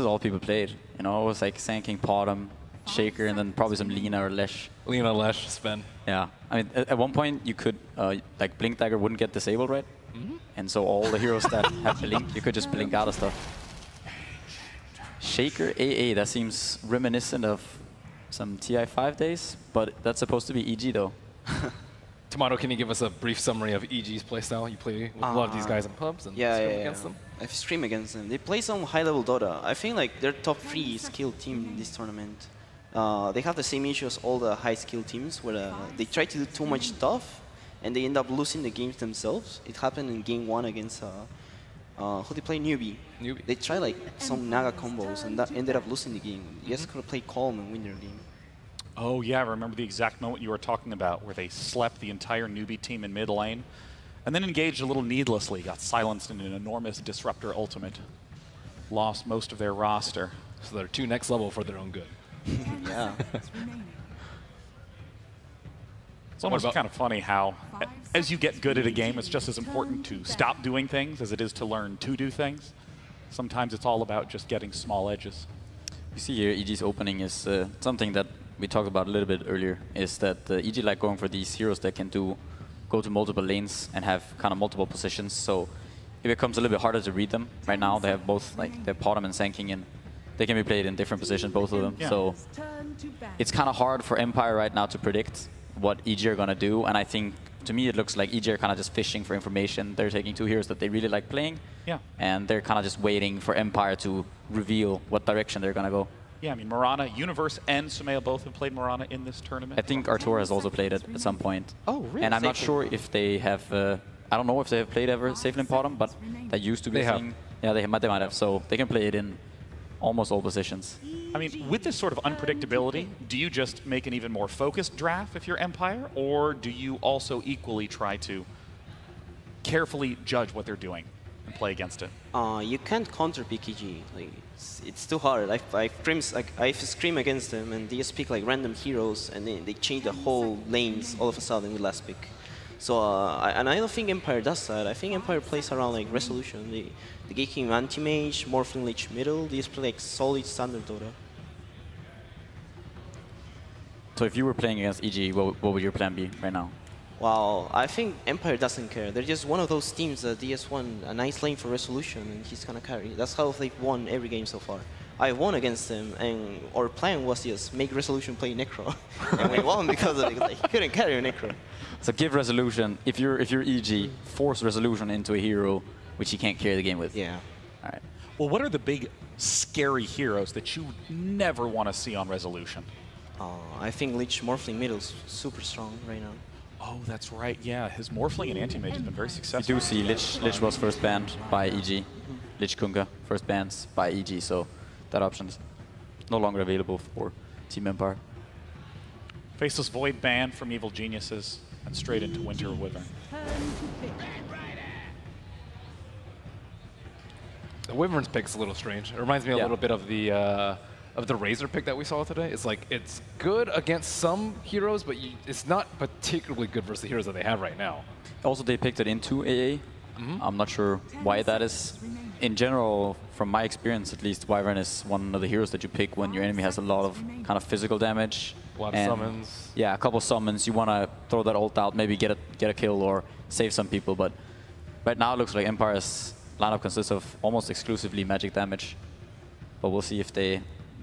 is all people played. You know, it was like Sand King, Potom, Shaker, and then probably some Lina or Lesh. Lina, Lesh, Sven. Yeah. I mean, at one point, you could, like, Blink Dagger wouldn't get disabled, right? And so all the heroes that have Blink, you could just Blink out of stuff. Shaker AA, that seems reminiscent of some TI5 days, but that's supposed to be EG, though. Tomato, can you give us a brief summary of EG's playstyle? You play with a lot of these guys in pubs and stream against them? I've streamed against them. They play some high-level Dota. I think like they're top 3 skill team in this tournament. They have the same issue as all the high-skill teams, where they try to do too much stuff, and they end up losing the games themselves. It happened in game 1 against who they play, Newbie. They tried like some Naga combos, and that ended up losing the game. You guys could have played calm and win their game. Oh yeah, I remember the exact moment you were talking about, where they slept the entire Newbie team in mid lane, and then engaged a little needlessly, got silenced in an enormous Disruptor ultimate. Lost most of their roster. So they're too next level for their own good. Yeah. It's almost kind of funny how, as you get good at a game, it's just as important to stop doing things as it is to learn to do things. Sometimes it's all about just getting small edges. You see here, EG's opening is something that we talked about a little bit earlier, is that EG like going for these heroes that can go to multiple lanes and have kind of multiple positions, so it becomes a little bit harder to read them. Right now they have both, like, they have Potom and Sand King, and they can be played in different positions, both of them. Yeah. So it's kind of hard for Empire right now to predict what EG are going to do, and I think, to me, it looks like EG are kind of just fishing for information. They're taking 2 heroes that they really like playing, and they're kind of just waiting for Empire to reveal what direction they're going to go. Yeah, I mean, Mirana, Universe and Sumail both have played Mirana in this tournament. I think Artur has also played it at some point. Oh, really? And I'm not sure if they have, I don't know if they have played ever Safely in Potom, but that used to be a thing. Yeah, they might have, so they can play it in almost all positions. I mean, with this sort of unpredictability, do you just make an even more focused draft if you're Empire, or do you also equally try to carefully judge what they're doing and play against it? You can't counter PKG. Like, it's too hard. I've screamed against them, and they just pick like random heroes, and they change the whole lanes all of a sudden with last pick. So, and I don't think Empire does that. I think Empire plays around like Resolution. They get him anti-mage, Morphling Lich middle. They just play like solid standard Dota. So if you were playing against EG, what would your plan be right now? Well, I think Empire doesn't care. They're just one of those teams that they just won a nice lane for Resolution, and he's gonna carry. That's how they've won every game so far. I won against them, and our plan was just make Resolution play Necro, and we won because of it. Like, he couldn't carry a Necro. So give Resolution, if you're EG, force Resolution into a hero which he can't carry the game with. Yeah. All right. Well, what are the big scary heroes that you never want to see on Resolution? I think Lich Morphling middle's super strong right now. Oh, that's right. Yeah, his Morphling and Anti-Mage has been very successful. You do see Lich was first banned by EG. Lich Kunga, first bans by EG, so that option is no longer available for Team Empire. Faceless Void banned from Evil Geniuses and straight into Winter Wyvern. The Wyvern's pick's a little strange. It reminds me a little bit of the Razor pick that we saw today. It's like, it's good against some heroes, but it's not particularly good versus the heroes that they have right now. Also, they picked it into AA. I'm not sure why that is. In general, from my experience at least, Wyvern is one of the heroes that you pick when your enemy has a lot of kind of physical damage. A lot of summons. Yeah, a couple summons. You want to throw that ult out, maybe get a kill or save some people. But right now it looks like Empire's lineup consists of almost exclusively magic damage. But we'll see if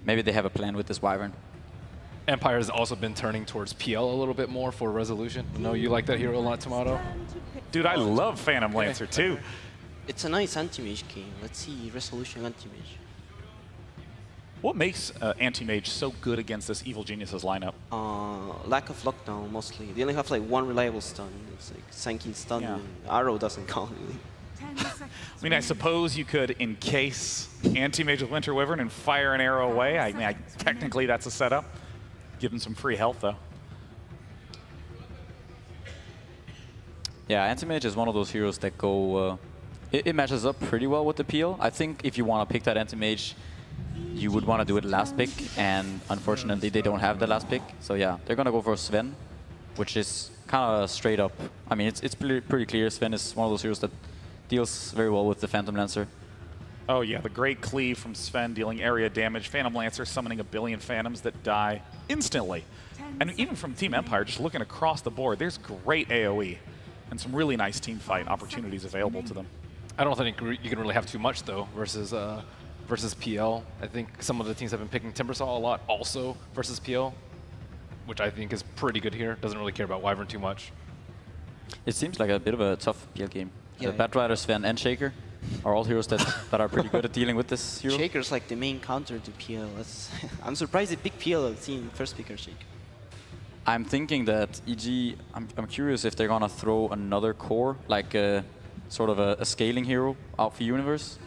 maybe they have a plan with this Wyvern. Empire has also been turning towards PL a little bit more for Resolution. I know you like that hero a lot, Tomato. Dude, I love Phantom Lancer too. It's a nice anti-mage game. Let's see Resolution anti-mage. What makes Anti-Mage so good against this Evil Geniuses lineup? Lack of lockdown, mostly. They only have like one reliable stun. It's like Sanking stun, and Arrow doesn't count really. I mean, I suppose you could encase Anti-Mage with Winter Wyvern and fire an arrow away. I mean, technically that's a setup. Give him some free health, though. Yeah, Anti-Mage is one of those heroes that go... it matches up pretty well with the PL. I think if you want to pick that Anti-Mage, you would want to do it last pick, and unfortunately they don't have the last pick. So yeah, they're going to go for Sven, which is kind of straight up. I mean, it's pretty clear. Sven is one of those heroes that deals very well with the Phantom Lancer. Oh yeah, the great cleave from Sven dealing area damage. Phantom Lancer summoning a billion Phantoms that die instantly. And even from Team Empire, just looking across the board, there's great AoE and some really nice team fight opportunities available to them. I don't think you can really have too much though versus versus PL. I think some of the teams have been picking Timbersaw a lot also versus PL, which I think is pretty good here. Doesn't really care about Wyvern too much. It seems like a bit of a tough PL game. Yeah, Batrider, Sven, and Shaker are all heroes that are pretty good at dealing with this hero. Shaker's like the main counter to PL. I'm surprised they picked PL team first picker Shaker. I'm thinking that EG, I'm curious if they're gonna throw another core, like sort of a scaling hero out for Universe,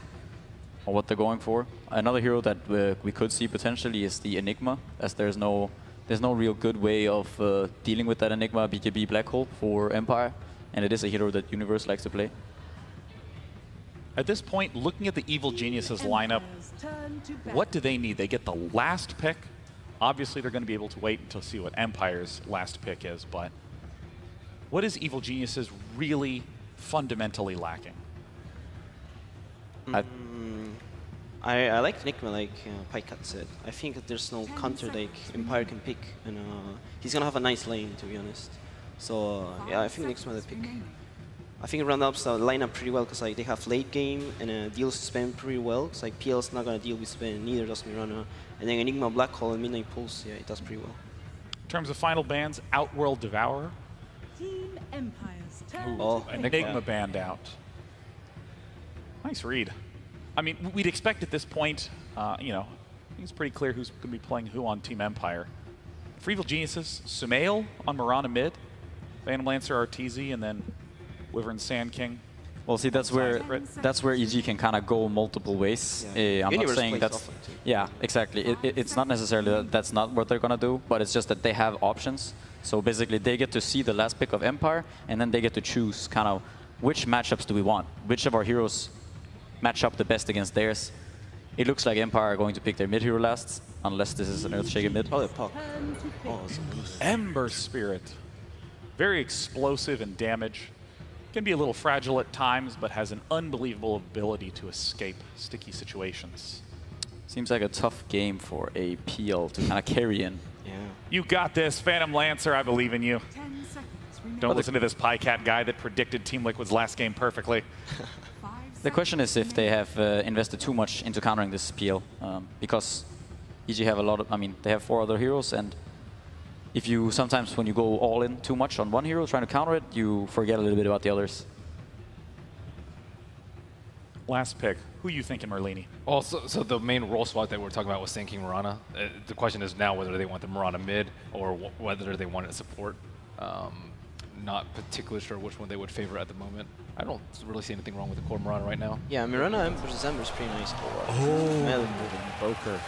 or what they're going for. Another hero that we could see potentially is the Enigma, as there's no real good way of dealing with that Enigma BKB Black Hole for Empire, and it is a hero that Universe likes to play. At this point, looking at the Evil Geniuses lineup, what do they need? They get the last pick. Obviously, they're going to be able to wait until see what Empire's last pick is, but what is Evil Geniuses really fundamentally lacking? I like Enigma, like Pycat said. I think that there's no counter like Empire can pick, and he's gonna have a nice lane, to be honest. So yeah, I think Enigma the pick. I think it rounds up the lineup pretty well because like they have late game and deals Sven pretty well. Because like PL's not gonna deal with Sven, neither does Mirana. And then Enigma Black Hole and Midnight Pulse, yeah, it does pretty well. In terms of final bans, Outworld Devourer. Team Empire's turn. Oh, Enigma banned out. Nice read. I mean, we'd expect at this point, you know, I think it's pretty clear who's going to be playing who on Team Empire. For Evil Geniuses, Sumail on Mirana mid, Phantom Lancer RTZ, and then Wyvern Sand King. Well, see, that's where EG can kind of go multiple ways. Yeah. I'm not saying that's yeah, exactly. It's not necessarily that's not what they're gonna do, but it's just that they have options. So basically, they get to see the last pick of Empire, and then they get to choose kind of which matchups do we want, which of our heroes match up the best against theirs. It looks like Empire are going to pick their mid hero last, unless this is an Earthshaker mid. Probably Puck. Oh, Ember Spirit, very explosive in damage. Can be a little fragile at times, but has an unbelievable ability to escape sticky situations. Seems like a tough game for a PL to kind of carry in. yeah. You got this, Phantom Lancer, I believe in you. 10 seconds remaining. Don't listen to this Pycat guy that predicted Team Liquid's last game perfectly. The question is if they have invested too much into countering this PL, because EG have a lot of, I mean, they have 4 other heroes, and if you sometimes when you go all in too much on one hero trying to counter it, you forget a little bit about the others. Last pick. Who you thinking, Merlini? Also, so the main role swap that we're talking about was Sand King Mirana. The question is now whether they want the Mirana mid or whether they want it support. Not particularly sure which one they would favor at the moment. I don't really see anything wrong with the core Mirana right now. Yeah, Mirana versus Ember is pretty nice. Oh, Invoker.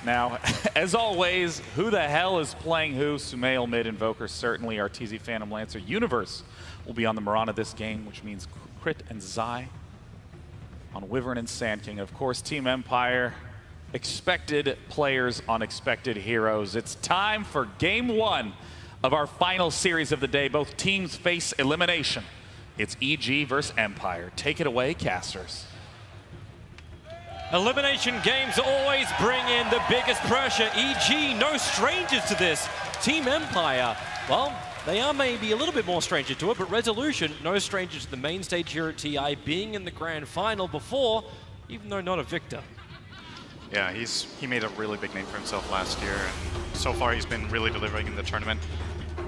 Now, as always, who the hell is playing who? Sumail mid, Invoker certainly. RTZ Phantom Lancer. Universe will be on the Mirana this game, which means Crit and Zai on Wyvern and Sand King. Of course, Team Empire, expected players on expected heroes. It's time for game 1 of our final series of the day. Both teams face elimination. It's EG versus Empire. Take it away, casters. Elimination games always bring in the biggest pressure. EG, no strangers to this. Team Empire, well, they are maybe a little bit more stranger to it, but Resolution, no strangers to the main stage here at TI, being in the grand final before, even though not a victor. Yeah, he made a really big name for himself last year, and so far he's been really delivering in the tournament.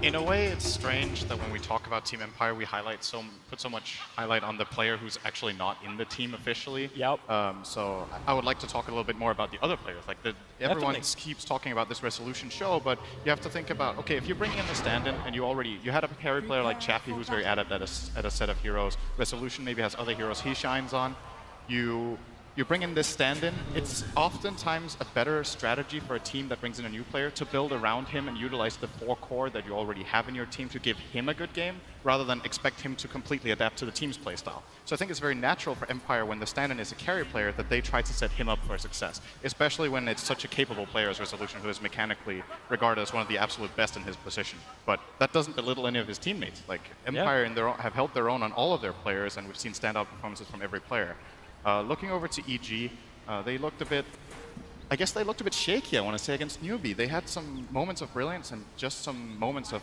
In a way, it's strange that when we talk about Team Empire, we put so much highlight on the player who's actually not in the team officially. Yep. So I would like to talk a little bit more about the other players. Like everyone keeps talking about this Resolution show, but you have to think about, okay, if you're bringing in the stand-in and you had a carry player like Chappie who's very adept at a set of heroes. Resolution maybe has other heroes he shines on. You you bring in this stand-in, it's oftentimes a better strategy for a team that brings in a new player to build around him and utilize the 4 core that you already have in your team to give him a good game, rather than expect him to completely adapt to the team's playstyle. So I think it's very natural for Empire, when the stand-in is a carry player, that they try to set him up for success, especially when it's such a capable player as Resolution, who is mechanically regarded as one of the absolute best in his position. But that doesn't belittle any of his teammates. Like, Empire in their own, have held their own on all of their players, and we've seen standout performances from every player. Looking over to EG, they looked a bit, I guess they looked a bit shaky, I want to say, against Newbie. They had some moments of brilliance and just some moments of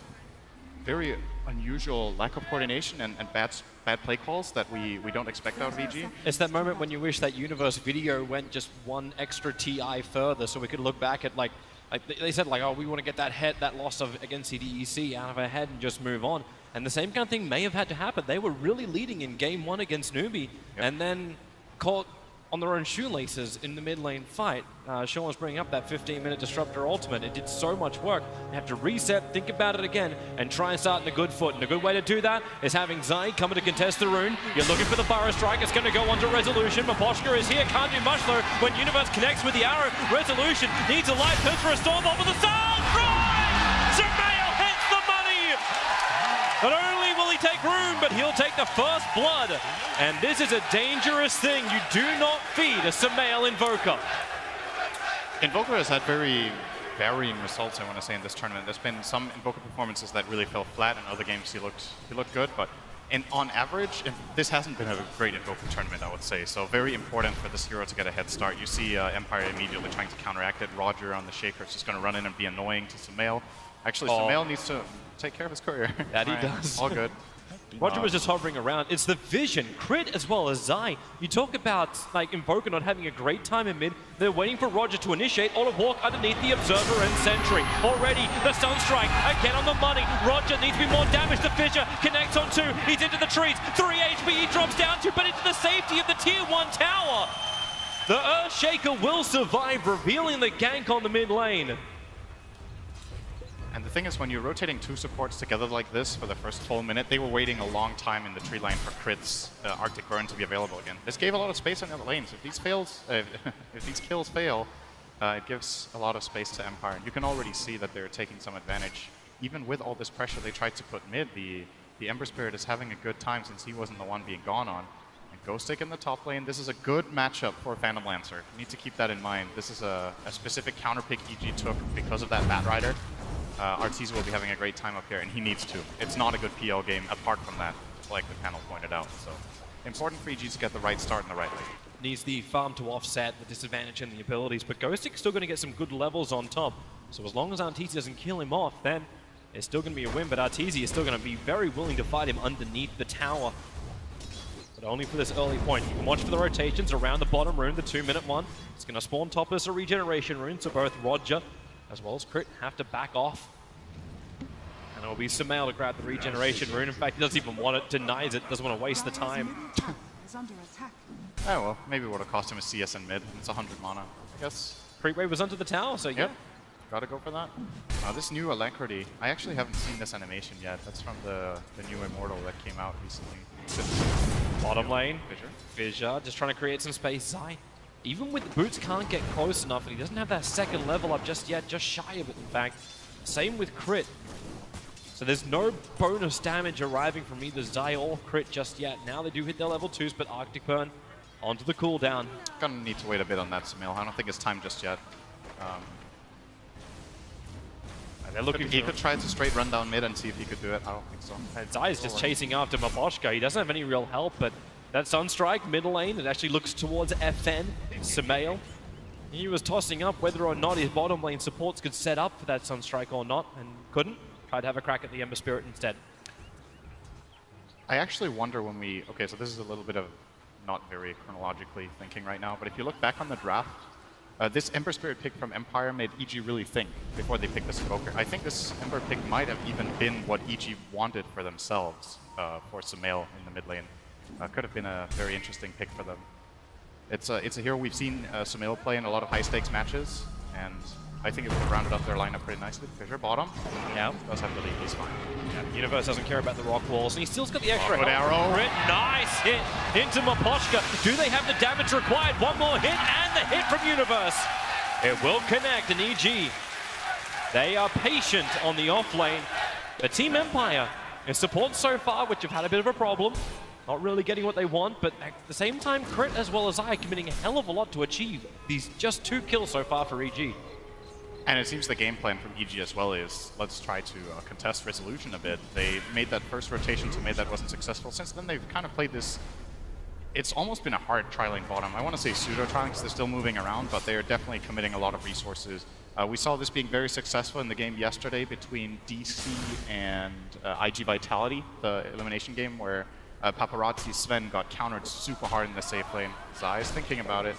very unusual lack of coordination and bad play calls that we don't expect out of EG. It's that moment when you wish that Universe video went just one extra TI further, so we could look back at, like they said, like, oh, we want to get that loss against CDEC out of our head and just move on. And the same kind of thing may have had to happen. They were really leading in game 1 against Newbie, and then caught on their own shoelaces in the mid lane fight. Sean was bringing up that 15-minute Disruptor ultimate. It did so much work. You have to reset, think about it again, and try and start in a good foot. And a good way to do that is having Zai coming to contest the rune. You're looking for the Fire Strike. It's going to go onto Resolution. Maposhka is here. Can't do much, though. When Universe connects with the arrow, Resolution needs a light pinch for a storm off with the sound. Right! Sumail hits the money! Not only will he take rune, but he'll take the first blood. And this is a dangerous thing. You do not feed a Sumail Invoker. Invoker has had very varying results, I want to say, in this tournament. There's been some Invoker performances that really fell flat, and other games he looked good, but on average, this hasn't been a great Invoker tournament, I would say. So very important for this hero to get a head start. You see Empire immediately trying to counteract it. Roger on the Shaker is just going to run in and be annoying to Sumail. Actually, Sumail needs to take care of his career. That he does. All good. Roger was just hovering around. It's the vision, Crit as well as Zai. You talk about like Invoker not having a great time in mid. They're waiting for Roger to initiate. Olive Walk underneath the Observer and Sentry. Already the Sunstrike again on the money. Roger needs to be more damage to Fisher. Connects on 2. He's into the trees. 3 HP he drops down to, but into the safety of the tier 1 tower. The Earthshaker will survive, revealing the gank on the mid lane. And the thing is, when you're rotating 2 supports together like this for the first full minute, they were waiting a long time in the tree line for Crit's Arctic Burn to be available again. This gave a lot of space on the other lanes. If these kills fail, it gives a lot of space to Empire. And you can already see that they're taking some advantage. Even with all this pressure they tried to put mid, the Ember Spirit is having a good time since he wasn't the one being gone on. And Ghostic in the top lane, this is a good matchup for Phantom Lancer. You need to keep that in mind. This is a specific counter pick EG took because of that Bat Rider. Arteezy will be having a great time up here, and he needs to. It's not a good PL game apart from that, like the panel pointed out. So important for EG to get the right start in the right lane. Needs the farm to offset the disadvantage in the abilities, but Ghostic's still going to get some good levels on top. So as long as Arteezy doesn't kill him off, then it's still going to be a win, but Arteezy is still going to be very willing to fight him underneath the tower. But only for this early point. You can watch for the rotations around the bottom rune, the 2-minute one. It's going to spawn top as a regeneration rune, so both Roger as well as Crit have to back off. And it'll be Sumail to grab the regeneration rune. In fact, he doesn't even want it, denies it, doesn't want to waste the time. Oh well, maybe it would have cost him a CS in mid. It's 100 mana, I guess. Pre-wave was under the tower, so yeah. Gotta go for that. This new Alacrity, I actually haven't seen this animation yet. That's from the new Immortal that came out recently. Bottom lane, Fissure just trying to create some space. Zai, even with the boots, can't get close enough, and he doesn't have that second level up just yet, just shy of it, in fact. Same with Crit. So there's no bonus damage arriving from either Zai or Crit just yet. Now they do hit their level 2s, but Arctic Burn onto the cooldown. Gonna need to wait a bit on that, Sumail. I don't think it's time just yet. They're looking he could try to straight run down mid and see if he could do it. I don't think so. Zai is just chasing after Maposhka. He doesn't have any real help, but that Sunstrike, middle lane, it actually looks towards FN, Sumail. He was tossing up whether or not his bottom lane supports could set up for that Sunstrike or not, and couldn't. Tried to have a crack at the Ember Spirit instead. I actually wonder when we... Okay, so this is a little bit of not very chronologically thinking right now, but if you look back on the draft, this Ember Spirit pick from Empire made EG really think before they picked this Invoker. I think this Ember pick might have even been what EG wanted for themselves for Sumail in the mid lane. Could have been a very interesting pick for them. It's a hero we've seen Sumail play in a lot of high-stakes matches, and I think it would have rounded up their lineup pretty nicely. Fisher bottom. Yeah. Does have the lead, he's fine. Yeah. Universe doesn't care about the rock walls, and he still's got the extra Good health. arrow. Crit, nice hit into Mapochka. Do they have the damage required? One more hit, and the hit from Universe. It will connect, and EG, they are patient on the off lane. The Team Empire in support so far, which have had a bit of a problem. Not really getting what they want, but at the same time, Crit as well as I committing a hell of a lot to achieve these just 2 kills so far for EG. And it seems the game plan from EG as well is let's try to contest Resolution a bit. They made that first rotation to Mid that wasn't successful. Since then, they've kind of played this. It's almost been a hard tri-lane bottom. I want to say pseudo-trialing because they're still moving around, but they're definitely committing a lot of resources. We saw this being very successful in the game yesterday between DC and IG Vitality, the elimination game where Paparazzi Sven got countered super hard in the safe lane. Zai is thinking about it.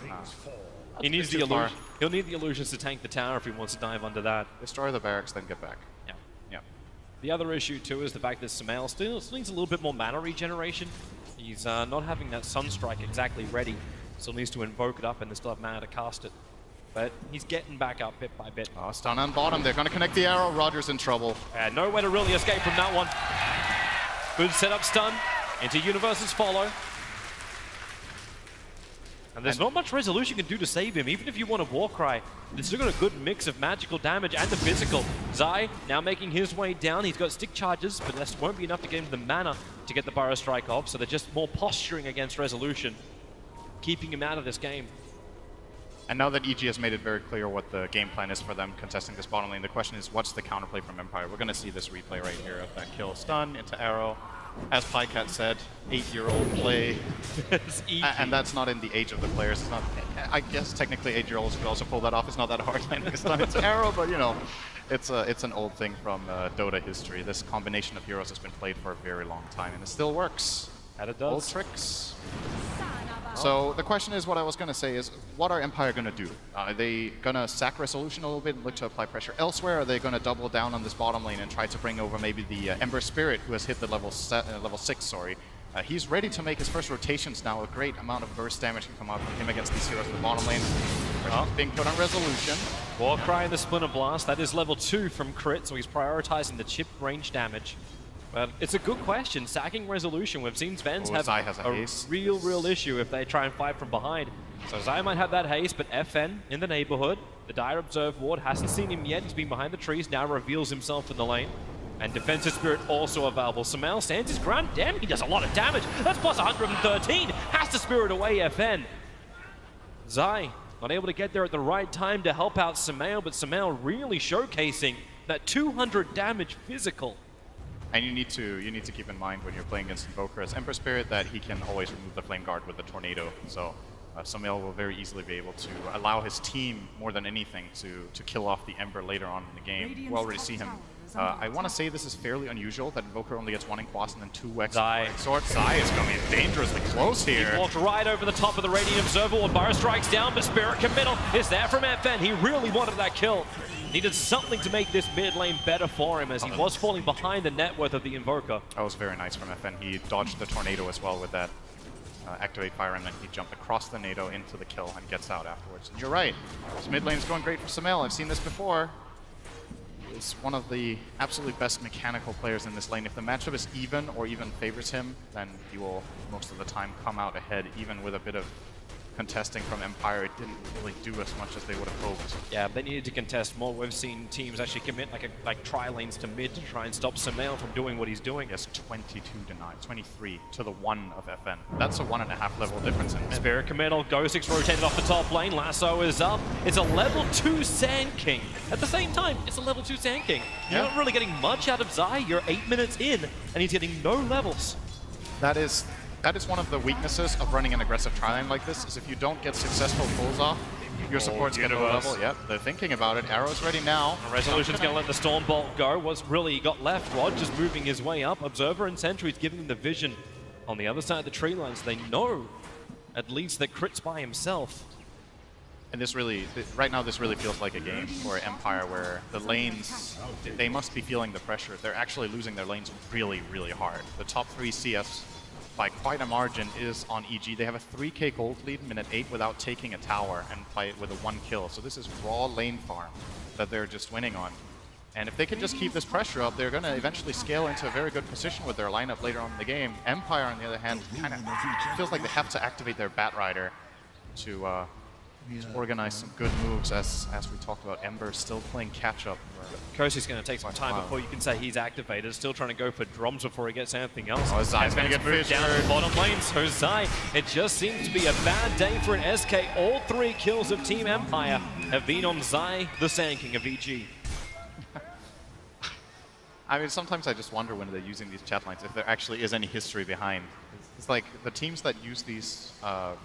He needs the illusion. He'll need the illusions to tank the tower if he wants to dive under that. Destroy the barracks, then get back. Yeah. Yeah. The other issue too is the fact that Sumail still needs a little bit more mana regeneration. He's not having that Sunstrike exactly ready. Still needs to invoke it up and they still have mana to cast it. But he's getting back up bit by bit. Oh, stun on bottom. They're going to connect the arrow. Roger's in trouble. Nowhere to really escape from that one. Good setup stun into Universe's follow. And there's not much Resolution can do to save him, even if you want a Warcry. It's still got a good mix of magical damage and the physical. Zai now making his way down. He's got stick charges, but that won't be enough to get him the mana to get the Burrow Strike off, so they're just more posturing against Resolution, keeping him out of this game. And now that EG has made it very clear what the game plan is for them contesting this bottom lane, the question is what's the counterplay from Empire? We're going to see this replay right here of that kill. Stun into arrow. As Pycat said, 8-year-old play. And that's not in the age of the players. It's not. I guess technically 8-year-olds could also pull that off. It's not that hard landing a stun into arrow, but you know, it's an old thing from Dota history. This combination of heroes has been played for a very long time, and it still works. And it does. Old tricks. So the question is, what I was going to say is, what are Empire going to do? Are they going to sack Resolution a little bit and look to apply pressure elsewhere? Are they going to double down on this bottom lane and try to bring over maybe the Ember Spirit, who has hit the level 6, sorry. He's ready to make his first rotations now. A great amount of burst damage can come out from him against these heroes in the bottom lane. Being put on Resolution. Warcry and the Splinter Blast. That is level 2 from Crit, so he's prioritizing the chip range damage. But it's a good question. Sacking Resolution. We've seen Svens have a real issue if they try and fight from behind. So Zai might have that haste, but FN in the neighborhood. The Dire Observe Ward hasn't seen him yet. He's been behind the trees, now reveals himself in the lane. And Defensive Spirit also available. Sumail stands his ground. Damn, he does a lot of damage. That's plus 113. Has to spirit away FN. Zai not able to get there at the right time to help out Sumail, but Sumail really showcasing that 200 damage physical. And you need to keep in mind when you're playing against Invoker as Emperor Spirit that he can always remove the Flame Guard with the Tornado. So Sumail will very easily be able to allow his team, more than anything, to kill off the Ember later on in the game. We'll already see him. I want to say this is fairly unusual that Invoker only gets 1 Inquas and then 2 X Sword. Zai is coming dangerously close here. He walked right over the top of the Radiant Observer Ward. Burrow strikes down, but Spirit committal is there from FN. He really wanted that kill. Needed something to make this mid lane better for him as he was falling behind the net worth of the Invoker. That was very nice from FN. He dodged the Tornado as well with that Activate Fire, and then he jumped across the NATO into the kill and gets out afterwards. And you're right, this mid lane is going great for Sumail. I've seen this before. He's one of the absolutely best mechanical players in this lane. If the matchup is even or even favors him, then he will most of the time come out ahead, even with a bit of contesting from Empire. It didn't really do as much as they would have hoped. Yeah, they needed to contest more. We've seen teams actually commit like tri-lanes to mid to try and stop Sumail from doing what he's doing. Yes, 22 to 9, 23 to the 1 of FN. That's a 1.5 level difference in mid. Spirit committal, Ghost 6 rotated off the top lane, Lasso is up. It's a level 2 Sand King. At the same time, it's a level 2 Sand King. You're not really getting much out of Zai. You're 8 minutes in, and he's getting no levels. That is one of the weaknesses of running an aggressive tri-lane like this, is if you don't get successful pulls off, your support's get no level. Yep, they're thinking about it. Arrow's ready now. Resolution's going to let the Stormbolt go. What's really got left? Rod just moving his way up. Observer and Sentry's giving him the vision on the other side of the tree lines. They know, at least, that Crit's by himself. And this really, right now, this really feels like a game for Empire where the lanes, they must be feeling the pressure. They're actually losing their lanes really, really hard. The top 3 CS by quite a margin is on EG. They have a 3k gold lead, minute 8, without taking a tower and play it with a 1 kill. So this is raw lane farm that they're just winning on. And if they can just keep this pressure up, they're going to eventually scale into a very good position with their lineup later on in the game. Empire, on the other hand, kind of feels like they have to activate their Bat Rider to organize some good moves, as we talked about. Ember still playing catch-up. Kosi's going to take some time before you can say he's activated. Still trying to go for drums before he gets anything else. Oh, Zai's going to get moved down to the bottom lane. So Zai, it just seems to be a bad day for an SK. All 3 kills of Team Empire have been on Zai, the Sand King of EG. I mean, sometimes I just wonder when they're using these chat lines if there actually is any history behind. It's like the teams that use these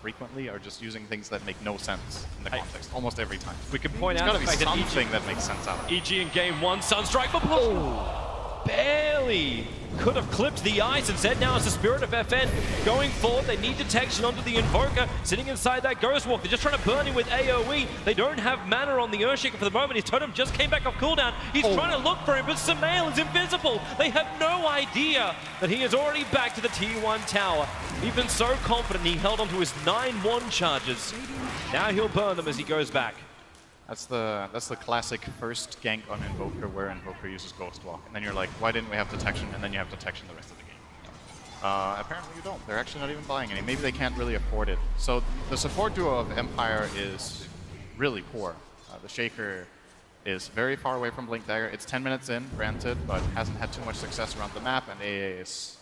frequently are just using things that make no sense in the context almost every time. We can point out the fact that something that makes sense out of it. EG in game 1, Sunstrike for barely could have clipped the ice. Instead, now it's the Spirit of FN going forward. They need detection onto the Invoker, sitting inside that Ghost Walk. They're just trying to burn him with AoE. They don't have mana on the Earthshaker for the moment. His totem just came back off cooldown. He's trying to look for him, but Samael is invisible. They have no idea that he is already back to the T1 tower. Even so confident, he held onto his 9-1 charges. Now he'll burn them as he goes back. That's the classic first gank on Invoker where Invoker uses Ghost Walk. And then you're like, why didn't we have detection? And then you have detection the rest of the game. Apparently you don't. They're actually not even buying any. Maybe they can't really afford it. So the support duo of Empire is really poor. The Shaker is very far away from Blink Dagger. It's 10 minutes in, granted, but hasn't had too much success around the map, and AA is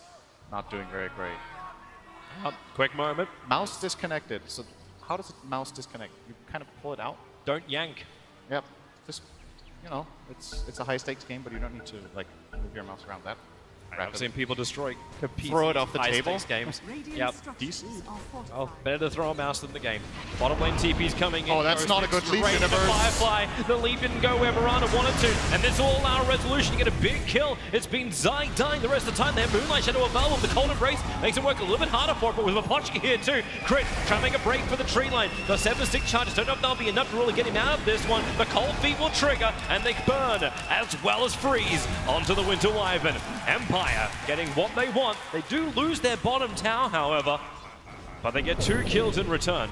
not doing very great. Quick moment. Mouse disconnected. So how does a mouse disconnect? You kind of pull it out? Don't yank. Yep. Just, you know, it's a high-stakes game, but you don't need to, like, move your mouse around that. I've seen people destroy Throw it off the table? games. Yep. DC. Oh, better to throw a mouse than the game. Bottom lane TP's coming in. Oh, that's not a good leap, Universe. Universe. Firefly. The leap didn't go where Miranda wanted to, and this will allow Resolution to get a big kill. It's been Zai dying the rest of the time. They have Moonlight Shadow available. The Cold Embrace makes it work a little bit harder for it, but with Mapochki here too. Crit trying to make a break for the tree line. Got 7 stick charges. Don't know if that'll be enough to really get him out of this one. The Cold Feet will trigger, and they burn as well as freeze onto the Winter Wyvern. Empire getting what they want. They do lose their bottom tower, however, but they get 2 kills in return.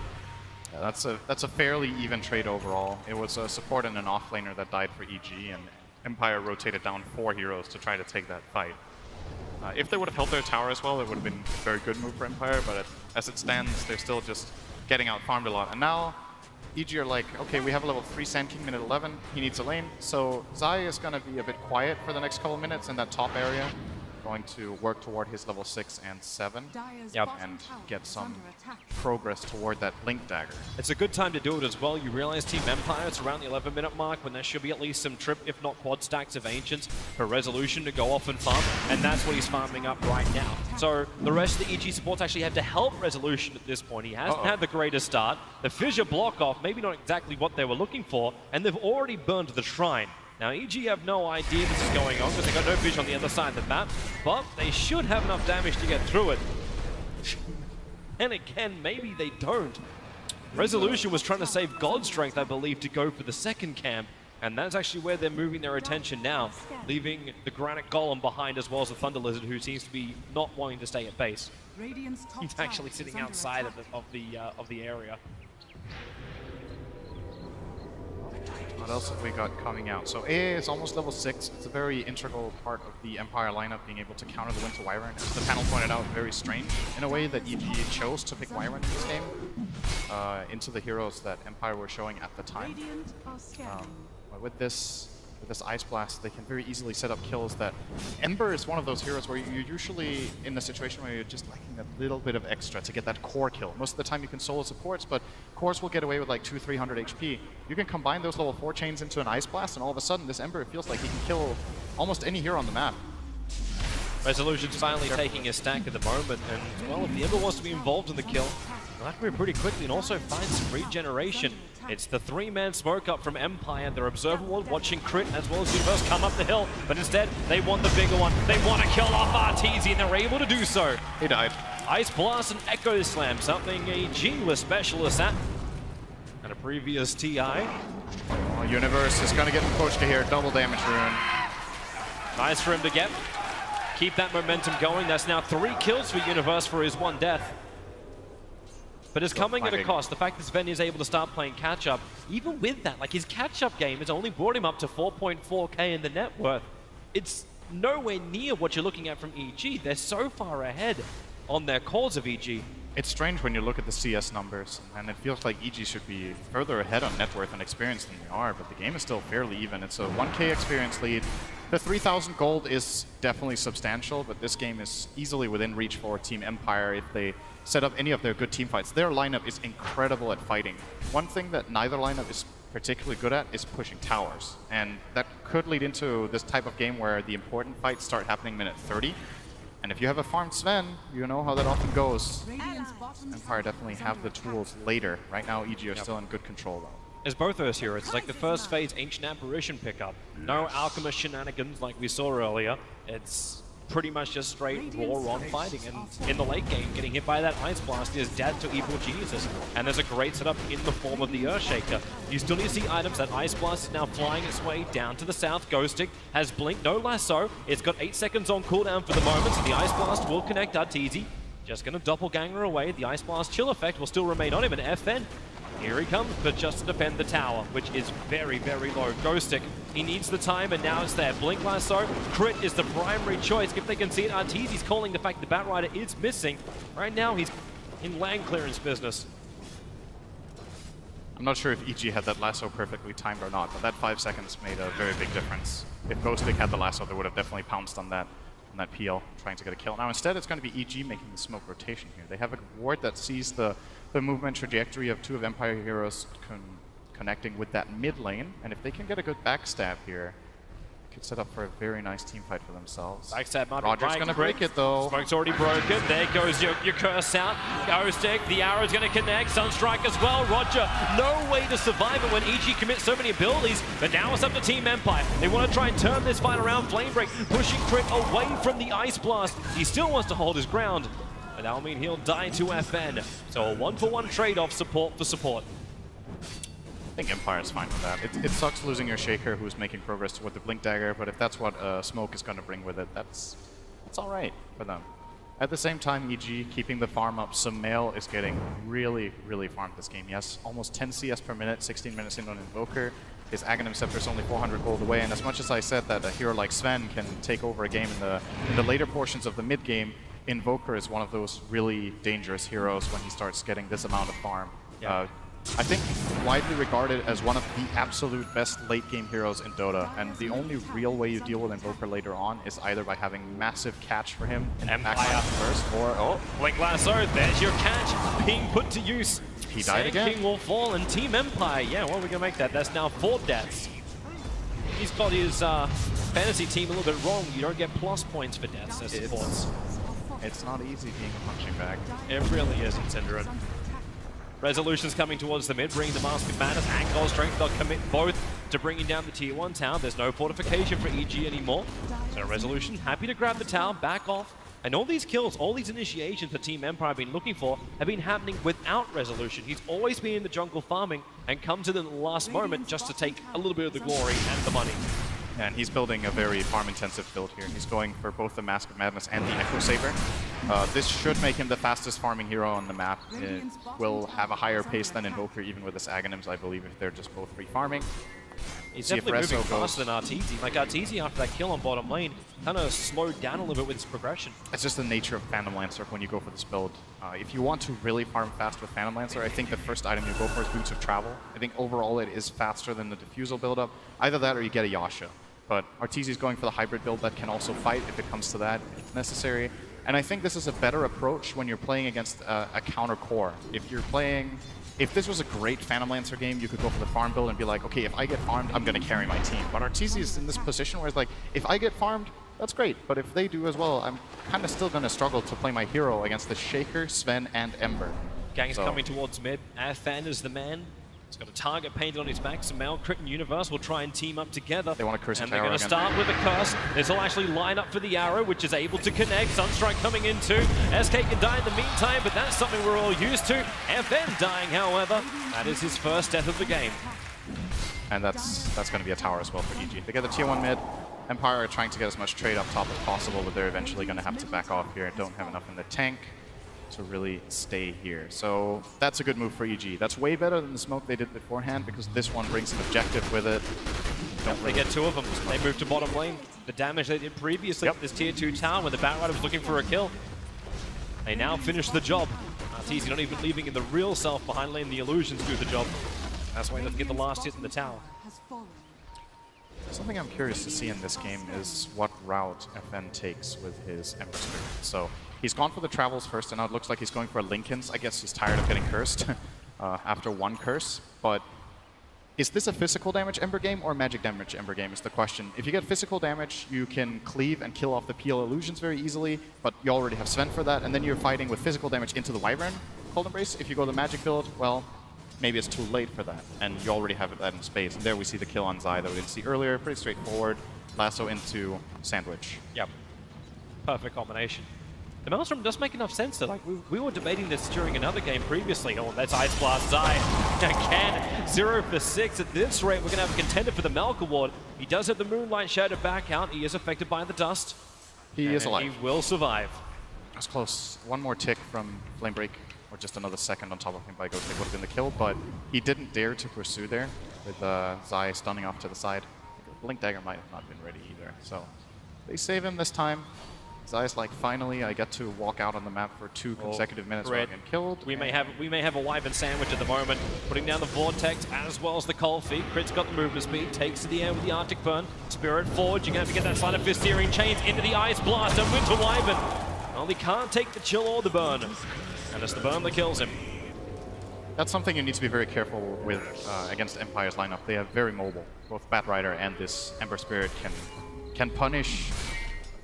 Yeah, that's a fairly even trade overall. It was a support and an offlaner that died for EG, and Empire rotated down 4 heroes to try to take that fight. If they would have held their tower as well, it would have been a very good move for Empire, but as it stands, they're still just getting out farmed a lot. And now EG are like, okay, we have a level 3 Sand King minute 11, he needs a lane, so Zai is going to be a bit quiet for the next couple minutes in that top area. Going to work toward his level 6 and 7 and get some progress toward that Blink Dagger. It's a good time to do it as well. You realize Team Empire, it's around the 11-minute mark when there should be at least some trip, if not quad stacks of Ancients for Resolution to go off and farm, and that's what he's farming up right now. So the rest of the EG supports actually have to help Resolution at this point. He hasn't had the greatest start. The Fissure block off, maybe not exactly what they were looking for, and they've already burned the Shrine. Now, EG have no idea this is going on because they've got no vision on the other side of the map, but they should have enough damage to get through it. And again, maybe they don't. Resolution was trying to save God Strength, I believe, to go for the second camp, and that's actually where they're moving their attention now, leaving the Granite Golem behind as well as the Thunder Lizard, who seems to be not wanting to stay at base. He's actually sitting outside of the area. What else have we got coming out? So AA is almost level 6. It's a very integral part of the Empire lineup, being able to counter the Winter Wyvern. As the panel pointed out, very strange in a way that EG chose to pick Wyvern in this game into the heroes that Empire were showing at the time. But with this Ice Blast, they can very easily set up kills that... Ember is one of those heroes where you're usually in a situation where you're just lacking a little bit of extra to get that core kill. Most of the time you can solo supports, but cores will get away with like 200-300 HP. You can combine those level 4 chains into an Ice Blast, and all of a sudden this Ember feels like he can kill almost any hero on the map. Resolution's finally taking his stack at the moment, and well, if the Ember wants to be involved in the kill, he'll have to move pretty quickly and also find some regeneration. It's the 3-man smoke up from Empire. They're observable, watching Crit as well as Universe come up the hill, but instead they want the bigger one. They want to kill off Arteezy, and they're able to do so. He died. Ice Blast and Echo Slam, something EG was specialist at a previous TI. Oh, Universe is going to get Mapochki here, double damage rune. Nice for him to get. keep that momentum going. That's now 3 kills for Universe for his 1 death. But it's coming at a cost. The fact that Sven is able to start playing catch-up, even with that, like his catch-up game has only brought him up to 4.4k in the net worth. It's nowhere near what you're looking at from EG. They're so far ahead on their calls of EG. It's strange when you look at the CS numbers, and it feels like EG should be further ahead on net worth and experience than they are, but the game is still fairly even. It's a 1k experience lead. The 3,000 gold is definitely substantial, but this game is easily within reach for Team Empire if they set up any of their good team fights. Their lineup is incredible at fighting. One thing that neither lineup is particularly good at is pushing towers, and that could lead into this type of game where the important fights start happening minute 30. And if you have a farmed Sven, you know how that often goes. Empire definitely have the tools later. Right now, EG are still in good control, though. As both those heroes, it's like the first phase Ancient Apparition pickup. No Alchemist shenanigans like we saw earlier. It's pretty much just straight raw on fighting, and in the late game, getting hit by that Ice Blast is dead to Evil Geniuses. And there's a great setup in the form of the Earthshaker. You still need to see items. That Ice Blast is now flying its way down to the south. Ghosting has Blink, no lasso. It's got 8 seconds on cooldown for the moment, so the Ice Blast will connect Arteezy. Just gonna doppelganger away. The Ice Blast chill effect will still remain on him, and FN, here he comes, but just to defend the tower, which is very, very low. Ghostic, he needs the time, and now it's there. Blink Lasso, Crit is the primary choice. If they can see it, Arteezy's calling the fact the Batrider is missing. Right now, he's in land clearance business. I'm not sure if EG had that lasso perfectly timed or not, but that 5 seconds made a very big difference. If Ghostic had the lasso, they would have definitely pounced on that PL, trying to get a kill. Now instead, it's going to be EG making the smoke rotation here. They have a ward that sees the movement trajectory of 2 of Empire heroes connecting with that mid lane, and if they can get a good backstab here, could set up for a very nice team fight for themselves. Backstab might be Roger's going to break it, though. Smoke's already broken. There goes your curse out. Ghostic, the arrow's going to connect. Sunstrike as well. Roger, no way to survive it when EG commits so many abilities, but now it's up to Team Empire. They want to try and turn this fight around. Flame Break pushing Crit away from the Ice Blast. He still wants to hold his ground, but that'll mean he'll die to FN. So a 1-for-1 trade-off, support for support. I think Empire is fine with that. It sucks losing your Shaker, who's making progress toward the Blink Dagger, but if that's what Smoke is going to bring with it, that's all right for them. At the same time, EG keeping the farm up. Sumail is getting really, really farmed this game. He has almost 10 CS per minute, 16 minutes in on Invoker. His Aghanim Scepter is only 400 gold away, and as much as I said that a hero like Sven can take over a game in the later portions of the mid game, Invoker is one of those really dangerous heroes when he starts getting this amount of farm. Yeah. I think widely regarded as one of the absolute best late-game heroes in Dota, and the only real way you deal with Invoker later on is either by having massive catch for him in Empire first, or Blink Lasso, there's your catch being put to use. He died again. King will fall, and Team Empire, yeah, what are we gonna make that? That's now 4 deaths. He's got his fantasy team a little bit wrong. You don't get plus points for deaths as supports. It's not easy being a punching bag. It really isn't, Synderen. Resolution's coming towards the mid, bringing the Mask of Madness and Gold Strength. They'll commit both to bringing down the Tier 1 tower. There's no fortification for EG anymore. So Resolution happy to grab the tower, back off. And all these kills, all these initiations that Team Empire have been looking for have been happening without Resolution. He's always been in the jungle farming and comes in the last moment just to take a little bit of the glory and the money. And he's building a very farm-intensive build here. He's going for both the Mask of Madness and the Echo Saber. This should make him the fastest farming hero on the map. It will have a higher pace than Invoker, even with his Aghanims, I believe, if they're just both free farming. He's definitely moving faster than Arteezy. Like Arteezy, after that kill on bottom lane, kind of slowed down a little bit with his progression. It's just the nature of Phantom Lancer when you go for this build. If you want to really farm fast with Phantom Lancer, I think the first item you go for is Boots of Travel. I think overall it is faster than the Diffusal build-up. Either that or you get a Yasha. But Arteezy is going for the hybrid build that can also fight if it comes to that, if necessary. And I think this is a better approach when you're playing against a counter core. If this was a great Phantom Lancer game, you could go for the farm build and be like, okay, if I get farmed, I'm going to carry my team. But Arteezy is in this position where it's like, if I get farmed, that's great. But if they do as well, I'm kind of still going to struggle to play my hero against the Shaker, Sven, and Ember. Gang's coming towards mid. Fan is the man. He's got a target painted on his back. Sumail, Crit, and Universe will try and team up together. They want to curse and the tower they're going to start with a curse. This will actually line up for the arrow, which is able to connect. Sunstrike coming in too. SK can die in the meantime, but that's something we're all used to. FN dying, however. That is his first death of the game. and that's going to be a tower as well for EG. They get the tier 1 mid. Empire are trying to get as much trade up top as possible, but they're eventually going to have to back off here and don't have enough in the tank to really stay here. So that's a good move for EG. That's way better than the smoke they did beforehand, because this one brings an objective with it. They get 2 of them. They move to bottom lane. The damage they did previously at this tier 2 town when the Batrider was looking for a kill. They now finish the job. Arteezy not even leaving in the real self behind lane. The illusions do the job. That's why he doesn't get the last hit in the tower. Something I'm curious to see in this game is what route FN takes with his Ember Spirit. So he's gone for the travels first, and now it looks like he's going for a Linken's. I guess he's tired of getting cursed after 1 curse. But is this a physical damage Ember game or magic damage Ember game is the question. If you get physical damage, you can cleave and kill off the PL illusions very easily, but you already have Sven for that, and then you're fighting with physical damage into the Wyvern Cold Embrace. If you go the magic build, well, maybe it's too late for that, and you already have that in space. And there we see the kill on Zai that we didn't see earlier. Pretty straightforward. Lasso into Sandwich. Yep. Perfect combination. The Maelstrom does make enough sense though. Like we were debating this during another game previously. Oh, that's Ice Blast Zai. Again, 0 for 6. At this rate, we're going to have a contender for the Melk Award. He does have the Moonlight Share to back out. He is affected by the dust. He is alive. He will survive. That's close. One more tick from Flame Break, or just another second on top of him by Ghost Tick would have been the kill, but he didn't dare to pursue there with Zai stunning off to the side. Blink Dagger might have not been ready either, so they save him this time. Zai's like, finally, I get to walk out on the map for 2 consecutive minutes without getting killed. We may have a Wyvern Sandwich at the moment, putting down the Vortex as well as the Cold Feet. Crit's got the movement speed, takes to the air with the Arctic Burn. Spirit Forge, you're going to have to get that Sleight of Fist steering chains into the Ice Blast, and Winter Wyvern. Well, he can't take the chill or the burn, and it's the burn that kills him. That's something you need to be very careful with against Empire's lineup. They are very mobile. Both Batrider and this Ember Spirit can punish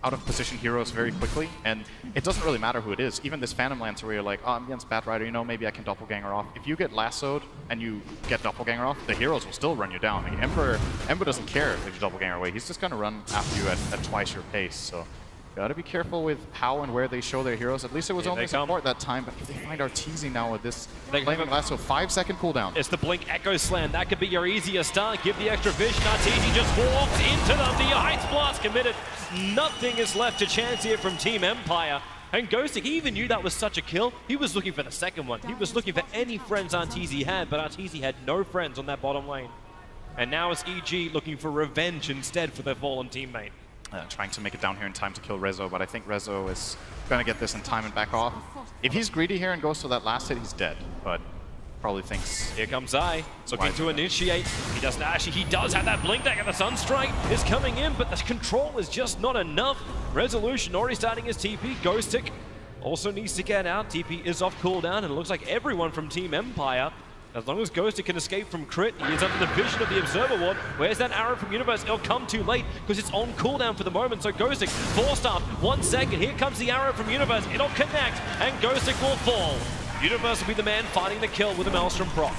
out-of-position heroes very quickly, and it doesn't really matter who it is. Even this Phantom Lancer where you're like, oh, I'm against Batrider, you know, maybe I can Doppelganger off. If you get lassoed and you get Doppelganger off, the heroes will still run you down. I mean, Ember doesn't care if you Doppelganger away. He's just going to run after you at twice your pace, so gotta be careful with how and where they show their heroes. At least it was only support that time, but if they find Arteezy now with this Flaming Lasso, 5-second cooldown. It's the Blink Echo Slam. That could be your easiest start. Give the extra vision. Arteezy just walks into them. The Ice Blast committed. Nothing is left to chance here from Team Empire. And Ghostic, he even knew that was such a kill. He was looking for the second one. He was looking for any friends Arteezy had, but Arteezy had no friends on that bottom lane. And now it's EG looking for revenge instead for their fallen teammate. Trying to make it down here in time to kill Rezo, but I think Rezo is going to get this in time and back off. If he's greedy here and goes for that last hit, he's dead, but probably thinks... Here comes Zai, looking to initiate. He doesn't actually, he does have that Blink Dagger. The Sunstrike is coming in, but the control is just not enough. Resolution already starting his TP. Ghostic also needs to get out. TP is off cooldown, and it looks like everyone from Team Empire, as long as Ghostic can escape from Crit, he is under the vision of the Observer Ward. Where's that arrow from Universe? It'll come too late because it's on cooldown for the moment. So Ghostic, 4-star, 1 second. Here comes the arrow from Universe. It'll connect, and Ghostic will fall. Universe will be the man finding the kill with a Maelstrom proc.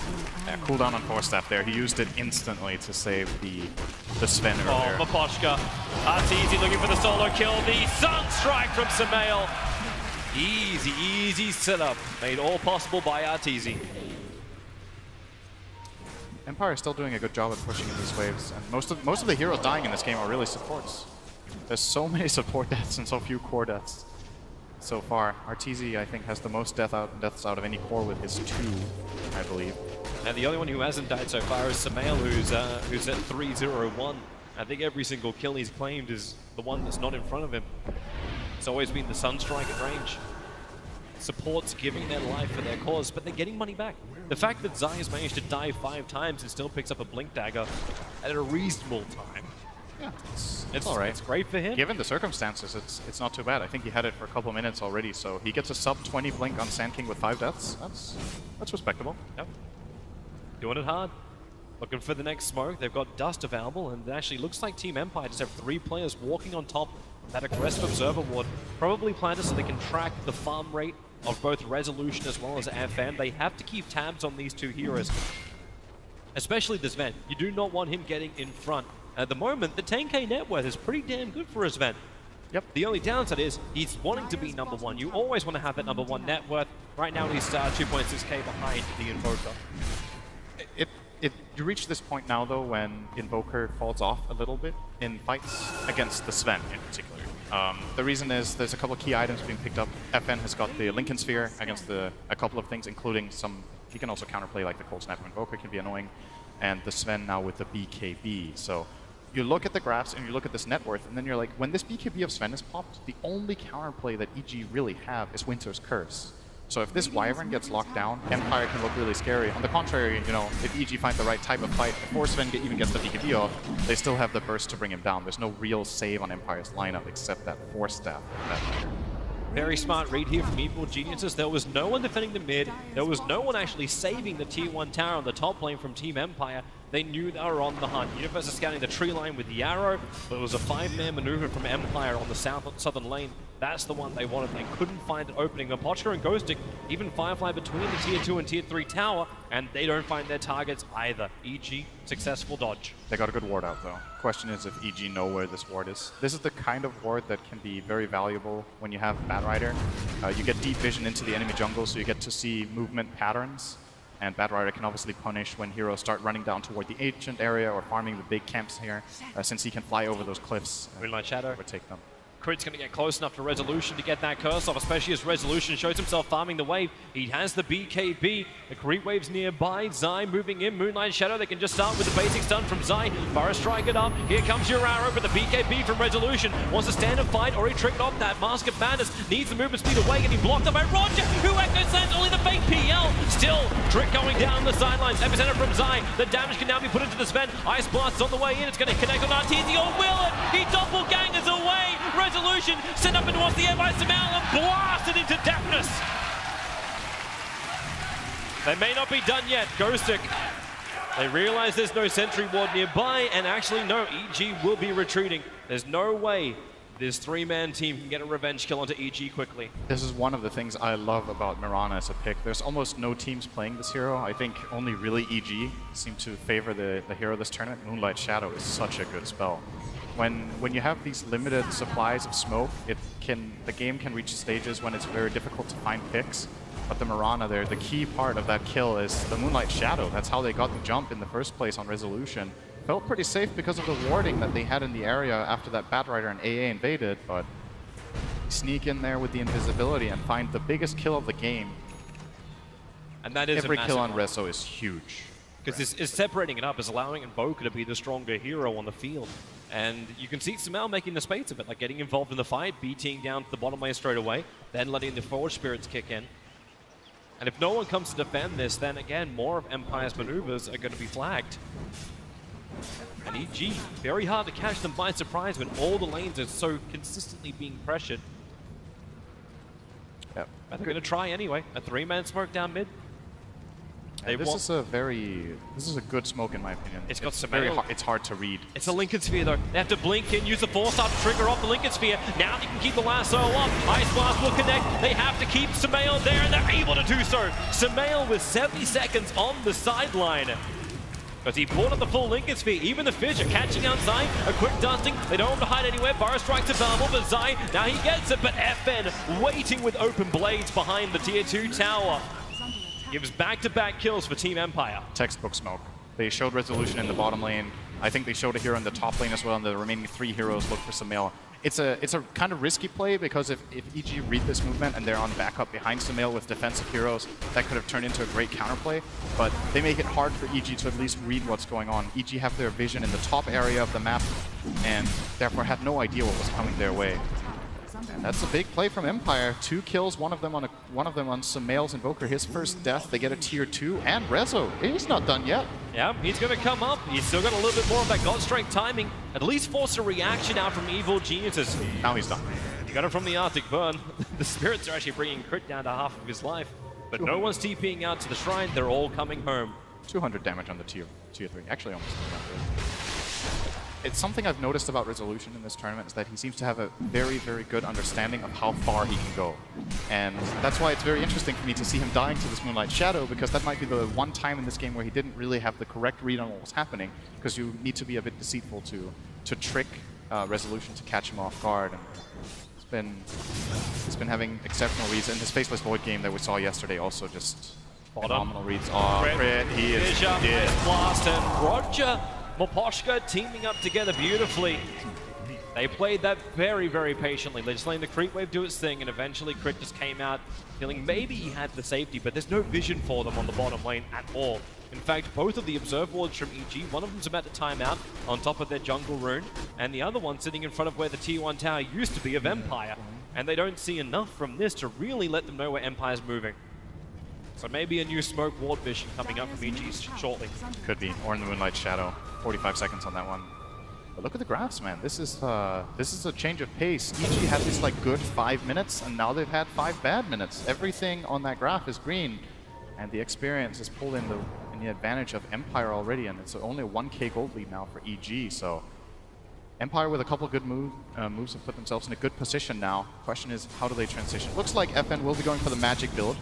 Yeah, cooldown on 4-staff there. He used it instantly to save the Sven earlier. Oh, Mapochka. Arteezy looking for the solo kill. The Sunstrike from Samael. Easy, easy setup. Made all possible by Arteezy. Empire is still doing a good job at pushing in these waves, and most of the heroes dying in this game are really supports. There's so many support deaths and so few core deaths so far. Arteezy, I think, has the most deaths out of any core with his 2, I believe. And the only one who hasn't died so far is Samael, who's at 3-0-1. I think every single kill he's claimed is the one that's not in front of him. It's always been the Sunstrike at range. Supports giving their life for their cause, but they're getting money back. The fact that Zai has managed to die 5 times and still picks up a Blink Dagger at a reasonable time. Yeah, it's all right. It's great for him. Given the circumstances, it's not too bad. I think he had it for a couple minutes already, so he gets a sub-20 Blink on Sand King with 5 deaths. That's respectable. Yep. Doing it hard. Looking for the next smoke. They've got Dust available, and it actually looks like Team Empire just have 3 players walking on top of that aggressive Observer Ward. Probably planted so they can track the farm rate of both Resolution as well as FM. They have to keep tabs on these 2 heroes, especially the Sven. You do not want him getting in front. At the moment, the 10k net worth is pretty damn good for a Sven. Yep. The only downside is he's wanting to be number 1. You always want to have that number 1 net worth. Right now he's 2.6k behind the Invoker. you reach this point now, though, when Invoker falls off a little bit in fights against the Sven in particular. The reason is there's a couple of key items being picked up. FN has got the Lincoln Sphere against a couple of things, including some... He can also counterplay like the Cold Snap Invoker can be annoying. And the Sven now with the BKB. So you look at the graphs and you look at this net worth, and then you're like, when this BKB of Sven is popped, the only counterplay that EG really have is Winter's Curse. So if this Wyvern gets locked down, Empire can look really scary. On the contrary, you know, if EG finds the right type of fight, before Sven even gets the BKB off, they still have the burst to bring him down. There's no real save on Empire's lineup except that Force Staff. Very smart read here from Evil Geniuses. There was no one defending the mid. There was no one actually saving the tier 1 tower on the top lane from Team Empire. They knew they were on the hunt. Universe is scanning the tree line with the arrow, but it was a 5-man maneuver from Empire on the southern lane. That's the one they wanted. They couldn't find an opening. Apochka and Ghostic, even Firefly between the tier 2 and tier 3 tower, and they don't find their targets either. EG, successful dodge. They got a good ward out, though. Question is if EG know where this ward is. This is the kind of ward that can be very valuable when you have Bat Rider. You get deep vision into the enemy jungle, so you get to see movement patterns. And Bat Rider can obviously punish when heroes start running down toward the ancient area or farming the big camps here, since he can fly over those cliffs. Moonlight Shadow. Overtake them. Crit's going to get close enough to Resolution to get that curse off, especially as Resolution shows himself farming the wave. He has the BKB. The creep wave's nearby. Zai moving in. Moonlight Shadow. They can just start with the basic stun from Zai. Burst Strike it up. Here comes your arrow, but the BKB from Resolution wants to stand and fight, or he tricked off that Mask of Madness. Needs the movement speed away, getting blocked up by Roger, who echo sends only the fake PL. Still, Trick going down the sidelines. Epicenter from Zai. The damage can now be put into the Sven. Ice Blast's on the way in. It's going to connect on RTZ. Or will it? He doppelgangers away. Resolution sent up and towards the air by Samal and blasted into deafness. They may not be done yet. Ghostic. They realize there's no sentry ward nearby, and actually no, EG will be retreating. There's no way this 3-man team can get a revenge kill onto EG quickly. This is one of the things I love about Mirana as a pick. There's almost no teams playing this hero. I think only really EG seem to favor the hero this tournament. Moonlight Shadow is such a good spell. When you have these limited supplies of smoke, the game can reach stages when it's very difficult to find picks. But the Mirana there, the key part of that kill is the Moonlight Shadow. That's how they got the jump in the first place on Resolution. Felt pretty safe because of the warding that they had in the area after that Bat Rider and AA invaded, but sneak in there with the invisibility and find the biggest kill of the game. And that is every a kill on one. Reso is huge. Because it's separating it up, is allowing Invoker to be the stronger hero on the field. And you can see Samal making the space of it, like getting involved in the fight, BTing down to the bottom lane straight away, then letting the Forge Spirits kick in. And if no one comes to defend this, then again, more of Empire's maneuvers are going to be flagged. And EG, very hard to catch them by surprise when all the lanes are so consistently being pressured. Yep. But they're going to try anyway. A 3-man smoke down mid. This is a good smoke in my opinion. It's got very Samal. it's hard to read. It's a Lincoln Sphere though. They have to blink in, use the Force Star to trigger off the Lincoln Sphere. Now they can keep the lasso up. Ice Blast will connect. They have to keep Samal there, and they're able to do so. Samal with 70 seconds on the sideline. But he pulled up the full Lincoln Sphere. Even the fish are catching out Zai. A quick dusting. They don't have to hide anywhere. Burrow strikes available, but Zai, now he gets it. But FN waiting with open blades behind the tier 2 tower. Gives back-to-back kills for Team Empire. Textbook smoke. They showed Resolution in the bottom lane. I think they showed a hero in the top lane as well, and the remaining 3 heroes look for Samal. It's a kind of risky play because if EG read this movement and they're on backup behind Samal with defensive heroes, that could have turned into a great counterplay. But they make it hard for EG to at least read what's going on. EG have their vision in the top area of the map and therefore had no idea what was coming their way. And that's a big play from Empire. 2 kills, one of them on Samal's Invoker. His first death. They get a tier 2 and Rezo. He's not done yet. Yeah, he's going to come up. He's still got a little bit more of that God Strength timing. At least force a reaction out from Evil Geniuses. Now he's done. He got it from the Arctic Burn. The spirits are actually bringing Crit down to half of his life. But no one's TPing out to the shrine. They're all coming home. 200 damage on the tier 3. Actually, almost 300. It's something I've noticed about Resolution in this tournament is that he seems to have a very, very good understanding of how far he can go. And that's why it's very interesting for me to see him dying to this Moonlight Shadow, because that might be the one time in this game where he didn't really have the correct read on what was happening, because you need to be a bit deceitful to trick Resolution to catch him off guard. And he's been having exceptional reads. In his Faceless Void game that we saw yesterday also just Phenomenal reads. Oh, Crit, he is dead. Blast, and Roger Moposhka teaming up together beautifully. They played that very, very patiently. They're just letting the creep wave do its thing, and eventually Crit just came out feeling maybe he had the safety, but there's no vision for them on the bottom lane at all. In fact, both of the observer wards from EG, one of them's about to time out on top of their jungle rune, and the other one sitting in front of where the Tier 1 tower used to be of Empire. And they don't see enough from this to really let them know where Empire's moving. So maybe a new smoke ward vision coming up from EG shortly. Could be, or in the Moonlight Shadow. 45 seconds on that one. But look at the graphs, man. This is a change of pace. EG had this like good 5 minutes, and now they've had 5 bad minutes. Everything on that graph is green, and the experience is pulled in the advantage of Empire already, and it's only a 1k gold lead now for EG. So Empire with a couple of good moves have put themselves in a good position now. Question is, how do they transition? Looks like FN will be going for the magic build.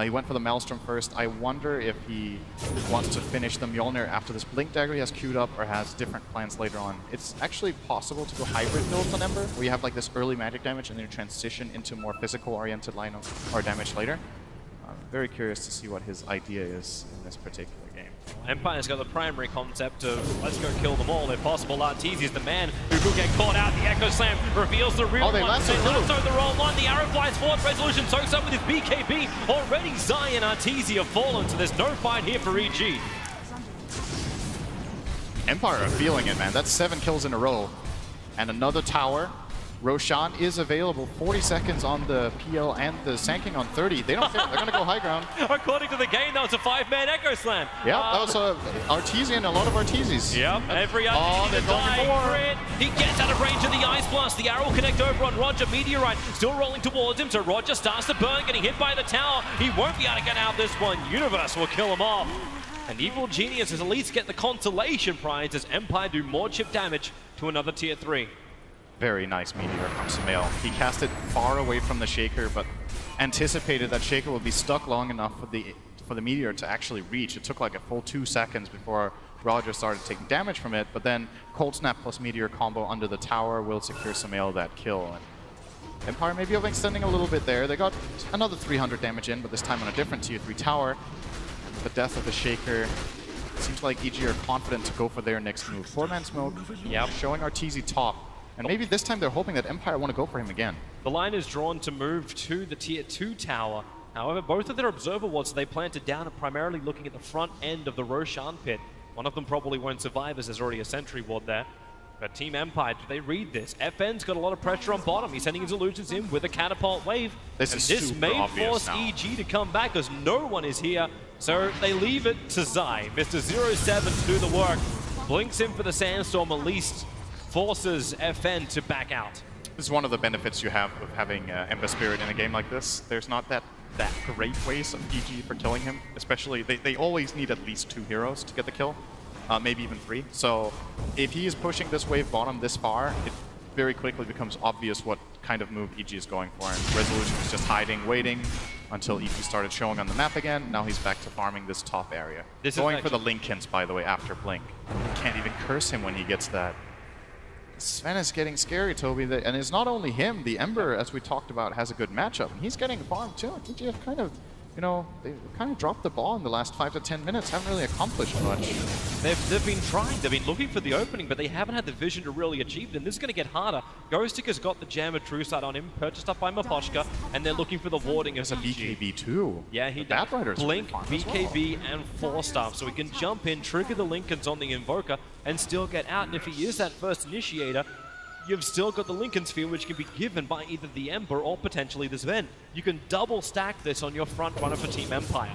He went for the Maelstrom first. I wonder if he wants to finish the Mjolnir after this Blink Dagger he has queued up, or has different plans later on. It's actually possible to go hybrid builds on Ember, where you have like this early magic damage and then you transition into more physical-oriented line or damage later. Very curious to see what his idea is in this particular game. Empire's got the primary concept of let's go kill them all if possible. Arteezy is the man who could get caught out. The Echo Slam reveals the real one. They lasso the wrong one. The arrow flies forward. Resolution soaks up with his BKB. Already Zion Arteezy have fallen, so there's no fight here for EG. Empire are feeling it, man. That's 7 kills in a row. And another tower. Roshan is available. 40 seconds on the PL and the Sanking on 30. They don't care. They're going to go high ground. According to the game, that was a 5-man Echo Slam. Yeah, that was Arteezy and a lot of Arteezys. Yep, every Arteezy to die. He gets out of range of the Ice Blast. The arrow will connect over on Roger. Meteorite still rolling towards him, so Roger starts to burn, getting hit by the tower. He won't be able to get out of this one. Universe will kill him off. And Evil Genius is at least get the consolation prize as Empire do more chip damage to another Tier 3. Very nice Meteor from Sumail. He cast it far away from the Shaker, but anticipated that Shaker would be stuck long enough for the Meteor to actually reach. It took like a full 2 seconds before Roger started taking damage from it, but then Cold Snap plus Meteor combo under the tower will secure Sumail that kill. And Empire maybe overextending a little bit there. They got another 300 damage in, but this time on a different Tier 3 tower. The death of the Shaker. Seems like EG are confident to go for their next move. 4-man smoke, showing Arteezy top. And maybe this time they're hoping that Empire want to go for him again. The line is drawn to move to the Tier 2 tower. However, both of their observer wards they planted down are primarily looking at the front end of the Roshan pit. One of them probably won't survive as there's already a sentry ward there. But Team Empire, do they read this? FN's got a lot of pressure on bottom. He's sending his illusions in with a catapult wave. This may force EG to come back as no one is here. So they leave it to Zai. Mr. 07 to do the work. Blinks in for the Sandstorm, at least forces FN to back out. This is one of the benefits you have of having Ember Spirit in a game like this. There's not that great ways of EG for killing him. Especially, they always need at least 2 heroes to get the kill. Maybe even 3. So if he is pushing this wave bottom this far, it very quickly becomes obvious what kind of move EG is going for. And Resolution was just hiding, waiting until EG started showing on the map again. Now he's back to farming this top area. Going for the Linkens, by the way, after Blink. You can't even curse him when he gets that. Sven is getting scary, Toby, and it's not only him. The Ember, as we talked about, has a good matchup, and he's getting farmed too. EG have kind of, they kind of dropped the ball in the last 5 to 10 minutes. Haven't really accomplished much. They've been trying. They've been looking for the opening, but they haven't had the vision to really achieve it. And this is going to get harder. Ghosticker's got the Jammer True Sight on him, purchased up by Moposhka, and they're looking for the warding of EG. BKB too. Yeah, he does. Blink, BKB, and 4-star. So he can jump in, trigger the Linkens on the Invoker, and still get out. And if he is that first initiator, you've still got the Linken Sphere, which can be given by either the Ember or potentially the Sven. You can double stack this on your front runner for Team Empire.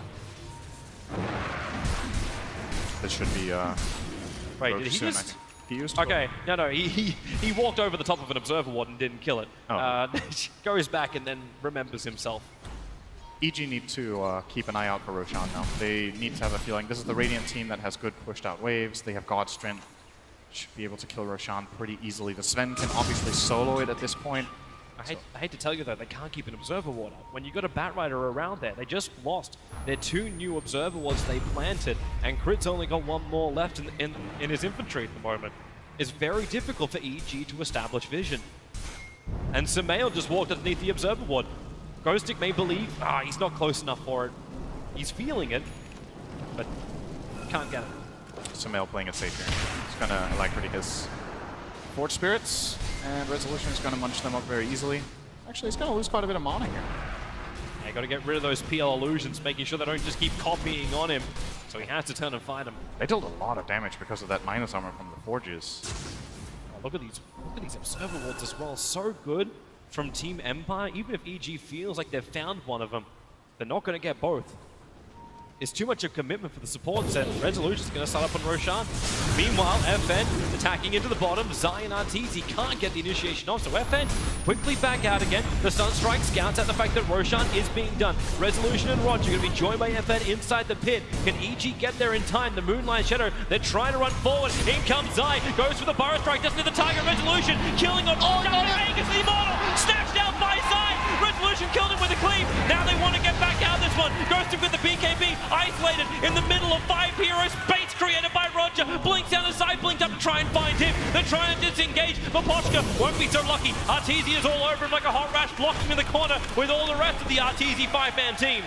This should be Wait, did he soon, just... He used okay, no, he walked over the top of an observer ward and didn't kill it. Oh. Goes back and then remembers himself. EG need to keep an eye out for Roshan now. They need to have a feeling. This is the Radiant team that has good pushed out waves. They have God Strength. Should be able to kill Roshan pretty easily. The Sven can obviously solo it at this point. I hate to tell you though, they can't keep an observer ward up. When you got a Batrider around there, they just lost their 2 new observer wards they planted, and Crit's only got 1 more left in his infantry at the moment. It's very difficult for EG to establish vision. And Sumail just walked underneath the observer ward. Ghostic may believe, he's not close enough for it. He's feeling it, but can't get it. Sumail playing it safe here. He's gonna alacrity his Forge Spirits, and Resolution is gonna munch them up very easily. Actually, he's gonna lose quite a bit of mana here. Yeah, got to get rid of those PL illusions, making sure they don't just keep copying on him. So he has to turn and fight him. They dealt a lot of damage because of that minus armor from the Forges. Oh, look at these Observer Wards as well. So good from Team Empire. Even if EG feels like they've found one of them, they're not going to get both. It's too much of a commitment for the support set. Resolution's going to start up on Roshan. Meanwhile, FN attacking into the bottom. Zion Arteezy can't get the initiation off, so FN quickly back out again. The Stun Strike scouts out the fact that Roshan is being done. Resolution and Roger going to be joined by FN inside the pit. Can EG get there in time? The Moonlight Shadow, they're trying to run forward. In comes Zai, goes for the Burrow Strike, just near the target. Resolution killing on Vegas the Immortal. Snatched down by Zai. Resolution killed him with a cleave. Now they want to get back out of this one. Goes to with the BKB. Isolated in the middle of 5 heroes. Baits created by Roger. Blinks down the side, blinked up to try and find him. They're trying to disengage, but Poshka won't be so lucky. Arteezy is all over him like a hot rash, blocking in the corner with all the rest of the Arteezy 5-man team.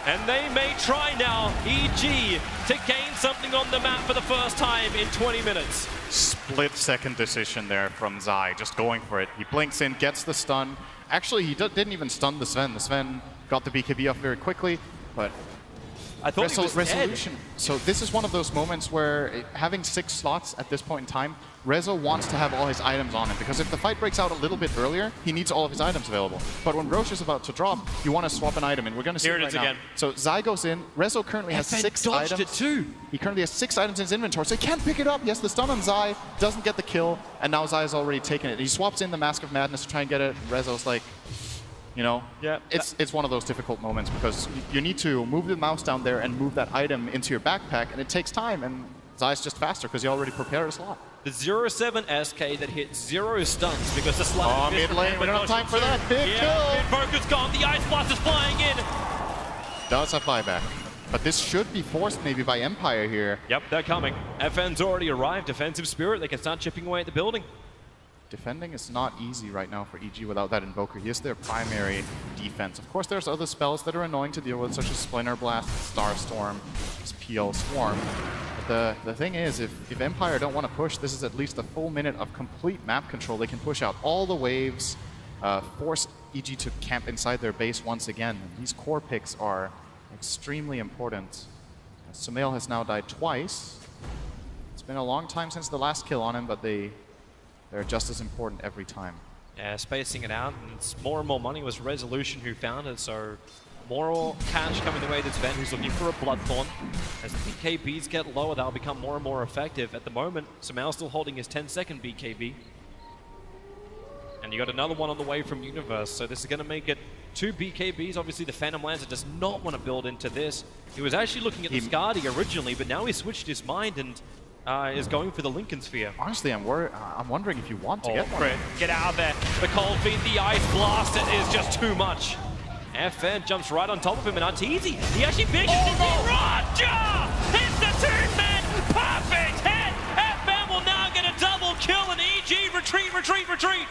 And they may try now, EG, to gain something on the map for the first time in 20 minutes. Split-second decision there from Zai, just going for it. He blinks in, gets the stun. Actually, he didn't even stun the Sven. The Sven got the BKB off very quickly, but I thought he was Resolution. dead. So this is one of those moments where having 6 slots at this point in time, Rezo wants to have all his items on him, because if the fight breaks out a little bit earlier, he needs all of his items available. But when Roche is about to drop, you want to swap an item, and we're going to see Here it it right is now. again. So Zai goes in. Rezo currently has 6 dodged items. it too. He currently has 6 items in his inventory, so he can't pick it up. He has the stun on Zai, doesn't get the kill, and now Zai has already taken it. He swaps in the Mask of Madness to try and get it. Rezo's like, you know, yeah, it's one of those difficult moments because you need to move the mouse down there and move that item into your backpack, and it takes time, and Zai's just faster because he already prepared a slot. The 0-7 SK that hit 0 stuns because the slap. Oh, mid lane, we don't have time for that. Big kill. Mid-Focus gone, the Ice Blast is flying in. Does have buyback. But this should be forced maybe by Empire here. Yep, they're coming. FN's already arrived. Defensive Spirit, they can start chipping away at the building. Defending is not easy right now for EG without that Invoker. He is their primary defense. Of course, there's other spells that are annoying to deal with, such as Splinter Blast, Starstorm, PL Swarm. But the thing is, if Empire don't want to push, this is at least a full minute of complete map control. They can push out all the waves, force EG to camp inside their base once again. And these core picks are extremely important. Sumail has now died twice. It's been a long time since the last kill on him, but they're just as important every time. Yeah, spacing it out, and it's more and more money. It was Resolution who found it, so more cash coming the way that's Ven, who's looking for a Bloodthorn. As the BKBs get lower, they'll become more and more effective. At the moment, Sumail still holding his 10-second BKB. And you got another one on the way from Universe, so this is going to make it 2 BKBs. Obviously, the Phantom Lancer does not want to build into this. He was actually looking at the Skadi originally, but now he switched his mind and is going for the Lincoln Sphere. Honestly, I'm wondering if you want to get one. Crit. Get out of there. The Cold Feet, the Ice Blast, it is just too much. FN jumps right on top of him, and Arteezy, he actually big Roger! Hits the 2-man! Perfect hit! FN will now get a double kill, and EG retreat, retreat, retreat!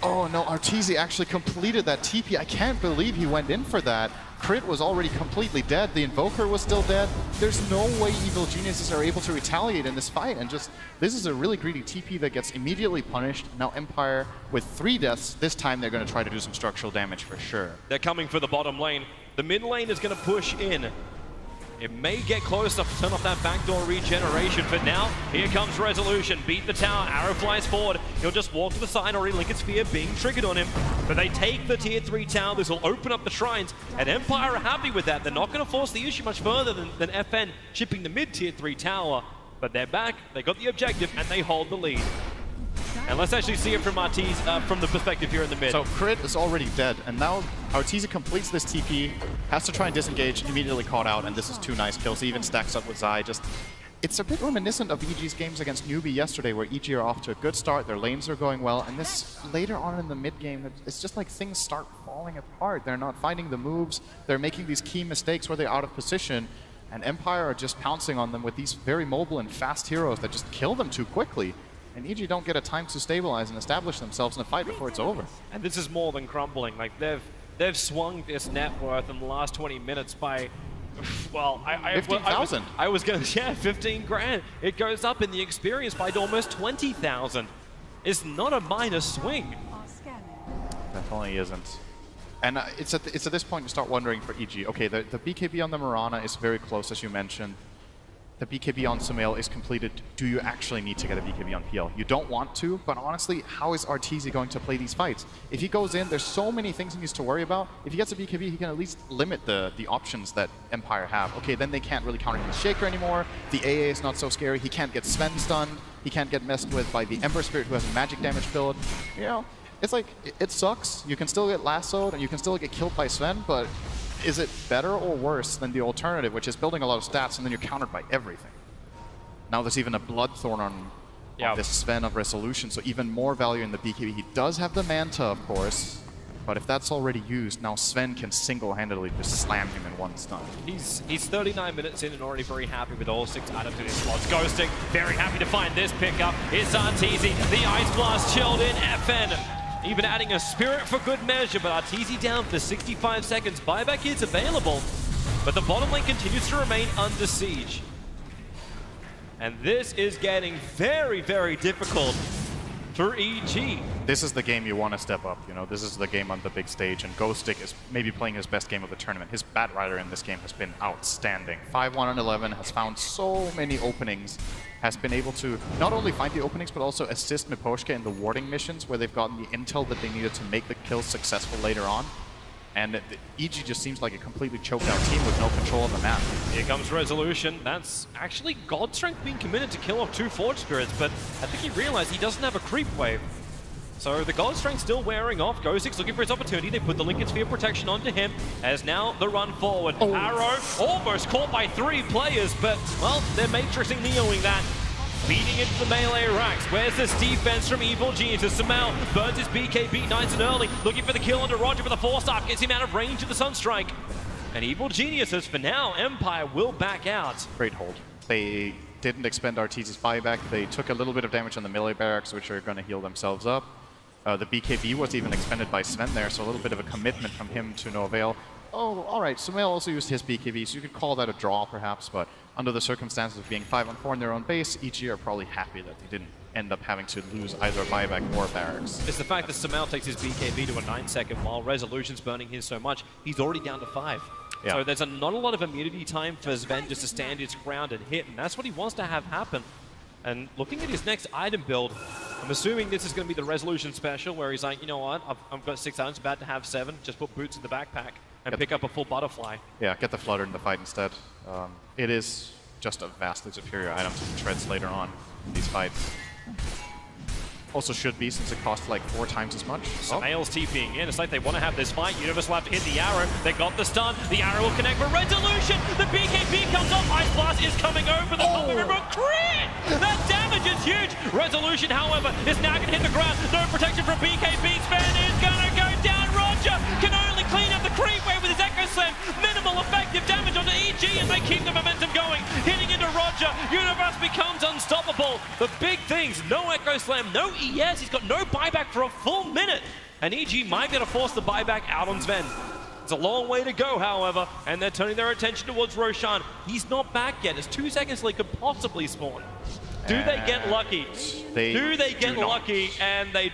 Oh no, Arteezy actually completed that TP. I can't believe he went in for that. Crit was already completely dead. The Invoker was still dead. There's no way Evil Geniuses are able to retaliate in this fight. And just, this is a really greedy TP that gets immediately punished. Now Empire, with 3 deaths, this time they're going to try to do some structural damage for sure. They're coming for the bottom lane. The mid lane is going to push in. It may get close enough to turn off that backdoor regeneration. For now, here comes Resolution. Beat the tower. Arrow flies forward. He'll just walk to the side. Already Lincoln Sphere being triggered on him. But they take the tier 3 tower. This will open up the shrines. And Empire are happy with that. They're not going to force the issue much further than FN chipping the mid tier 3 tower. But they're back. They got the objective and they hold the lead. And let's actually see it from Arteezy, from the perspective here in the mid. So Crit is already dead, and now Arteezy completes this TP, has to try and disengage, immediately caught out, and this is 2 nice kills. He even stacks up with Zai. Just, it's a bit reminiscent of EG's games against Newbie yesterday, where EG are off to a good start, their lanes are going well, and this later on in the mid game, it's just like things start falling apart. They're not finding the moves, they're making these key mistakes where they're out of position, and Empire are just pouncing on them with these very mobile and fast heroes that just kill them too quickly. And EG don't get a time to stabilize and establish themselves in a fight before it's over. And this is more than crumbling. Like they've swung this net worth in the last 20 minutes by Well, 15,000. I was going to, yeah, 15 grand. It goes up in the experience by almost 20,000. It's not a minor swing. Are scanning. Definitely isn't. And it's at this point you start wondering for EG. Okay, the BKB on the Mirana is very close, as you mentioned. The BKB on Sumail is completed. Do you actually need to get a BKB on PL? You don't want to, but honestly, how is Arteezy going to play these fights? If he goes in, there's so many things he needs to worry about. If he gets a BKB, he can at least limit the options that Empire have. Okay, then they can't really counter him with Shaker anymore. The AA is not so scary. He can't get Sven stunned. He can't get messed with by the Ember Spirit, who has a magic damage build. You know, it's like, it sucks. You can still get lassoed, and you can still get killed by Sven, but is it better or worse than the alternative, which is building a lot of stats and then you're countered by everything? Now there's even a Bloodthorn on this Sven of Resolution, so even more value in the BKB. He does have the Manta, of course, but if that's already used, now Sven can single-handedly just slam him in one stun. He's 39 minutes in and already very happy with all 6 items in his slots. Ghosting, very happy to find this pickup. It's Arteezy, the Ice Blast chilled in, FN. Even adding a Spirit for good measure, but Arteezy down for 65 seconds. Buyback is available, but the bottom lane continues to remain under siege. And this is getting very, very difficult for EG. This is the game you want to step up, you know, this is the game on the big stage, and Ghostic is maybe playing his best game of the tournament. His Bat Rider in this game has been outstanding. 5-1-11, has found so many openings, has been able to not only find the openings, but also assist Miposhka in the warding missions, where they've gotten the intel that they needed to make the kills successful later on. And EG just seems like a completely choked out team with no control of the map. Here comes Resolution. That's actually God Strength being committed to kill off 2 Forge Spirits, but I think he realized he doesn't have a creep wave. So the God Strength still wearing off. Ghostic's looking for his opportunity. They put the Lincoln Sphere protection onto him, as now the run forward. Arrow almost caught by 3 players, but, well, they're matrixing Neoing that. Feeding into the melee racks. Where's this defense from Evil Genius? Sumail burns his BKB nice and early. Looking for the kill onto Roger with a 4-star. Gets him out of range of the Sunstrike. And Evil Geniuses, for now, Empire will back out. Great hold. They didn't expend Arteezy's buyback. They took a little bit of damage on the melee barracks, which are going to heal themselves up. The BKB was even expended by Sven there, so a little bit of a commitment from him to no avail. Oh, all right, Sumail also used his BKB, so you could call that a draw perhaps, but under the circumstances of being 5-on-4 in their own base, EG are probably happy that they didn't end up having to lose either buyback or barracks. It's the fact that Sumail takes his BKB to a 9-second while Resolution's burning his so much, he's already down to 5. Yeah. So there's not a lot of immunity time for Sven just to stand his ground and hit, and that's what he wants to have happen. And looking at his next item build, I'm assuming this is going to be the Resolution special, where he's like, you know what, I've got 6 items, about to have 7, just put boots in the backpack and pick up a full butterfly. Yeah, get the Flutter in the fight instead. It is just a vastly superior item to the Treads later on in these fights. Also should be, since it costs like 4 times as much. Sumail's TPing in. It's like they want to have this fight. Universe will have to hit the arrow. They got the stun. The arrow will connect for Resolution. The BKB comes off. Ice Blast is coming over the top of him. Crit! That damage is huge. Resolution, however, is now going to hit the ground. No protection from BKB. Sven is going to go down. Roger can only clean up the creep wave with his Echo Slam. Minimal effective damage onto EG, and they keep the momentum going. Hitting into Roger. Universe becomes unstoppable. The big things, no Echo Slam, no ES. He's got no buyback for a full minute. And EG might be able to force the buyback out on Sven. It's a long way to go, however, and they're turning their attention towards Roshan. He's not back yet, as 2 seconds till he could possibly spawn. Do they get lucky? Do they get lucky? And they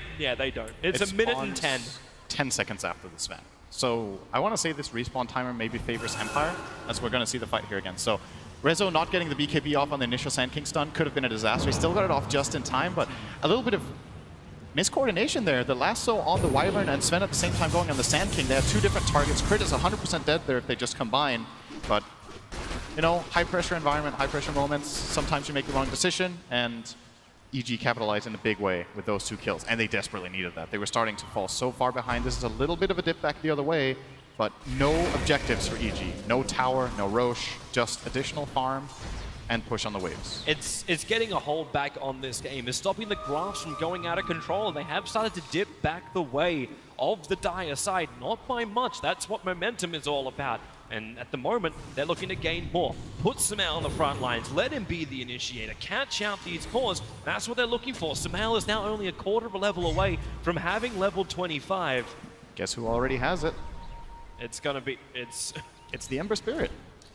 don't. It's a minute and 10. 10 seconds after the Sven. So I want to say this respawn timer maybe favors Empire, as we're going to see the fight here again. So Rezo not getting the BKB off on the initial Sand King stun could have been a disaster. He still got it off just in time, but a little bit of miscoordination there. The lasso on the Wyvern and Sven at the same time going on the Sand King. They have 2 different targets. Crit is 100% dead there if they just combine, but you know, high pressure environment, high pressure moments, sometimes you make the wrong decision, and EG capitalized in a big way with those 2 kills, and they desperately needed that. They were starting to fall so far behind. This is a little bit of a dip back the other way, but no objectives for EG. No tower, no Roche, just additional farm and push on the waves. It's getting a hold back on this game. It's stopping the graphs from going out of control, and they have started to dip back the way of the Dire side. Not by much. That's what momentum is all about. And at the moment, they're looking to gain more. Put Sumail on the front lines. Let him be the initiator. Catch out these cores. That's what they're looking for. Sumail is now only a quarter of a level away from having level 25. Guess who already has it? It's going to be... It's the Ember Spirit.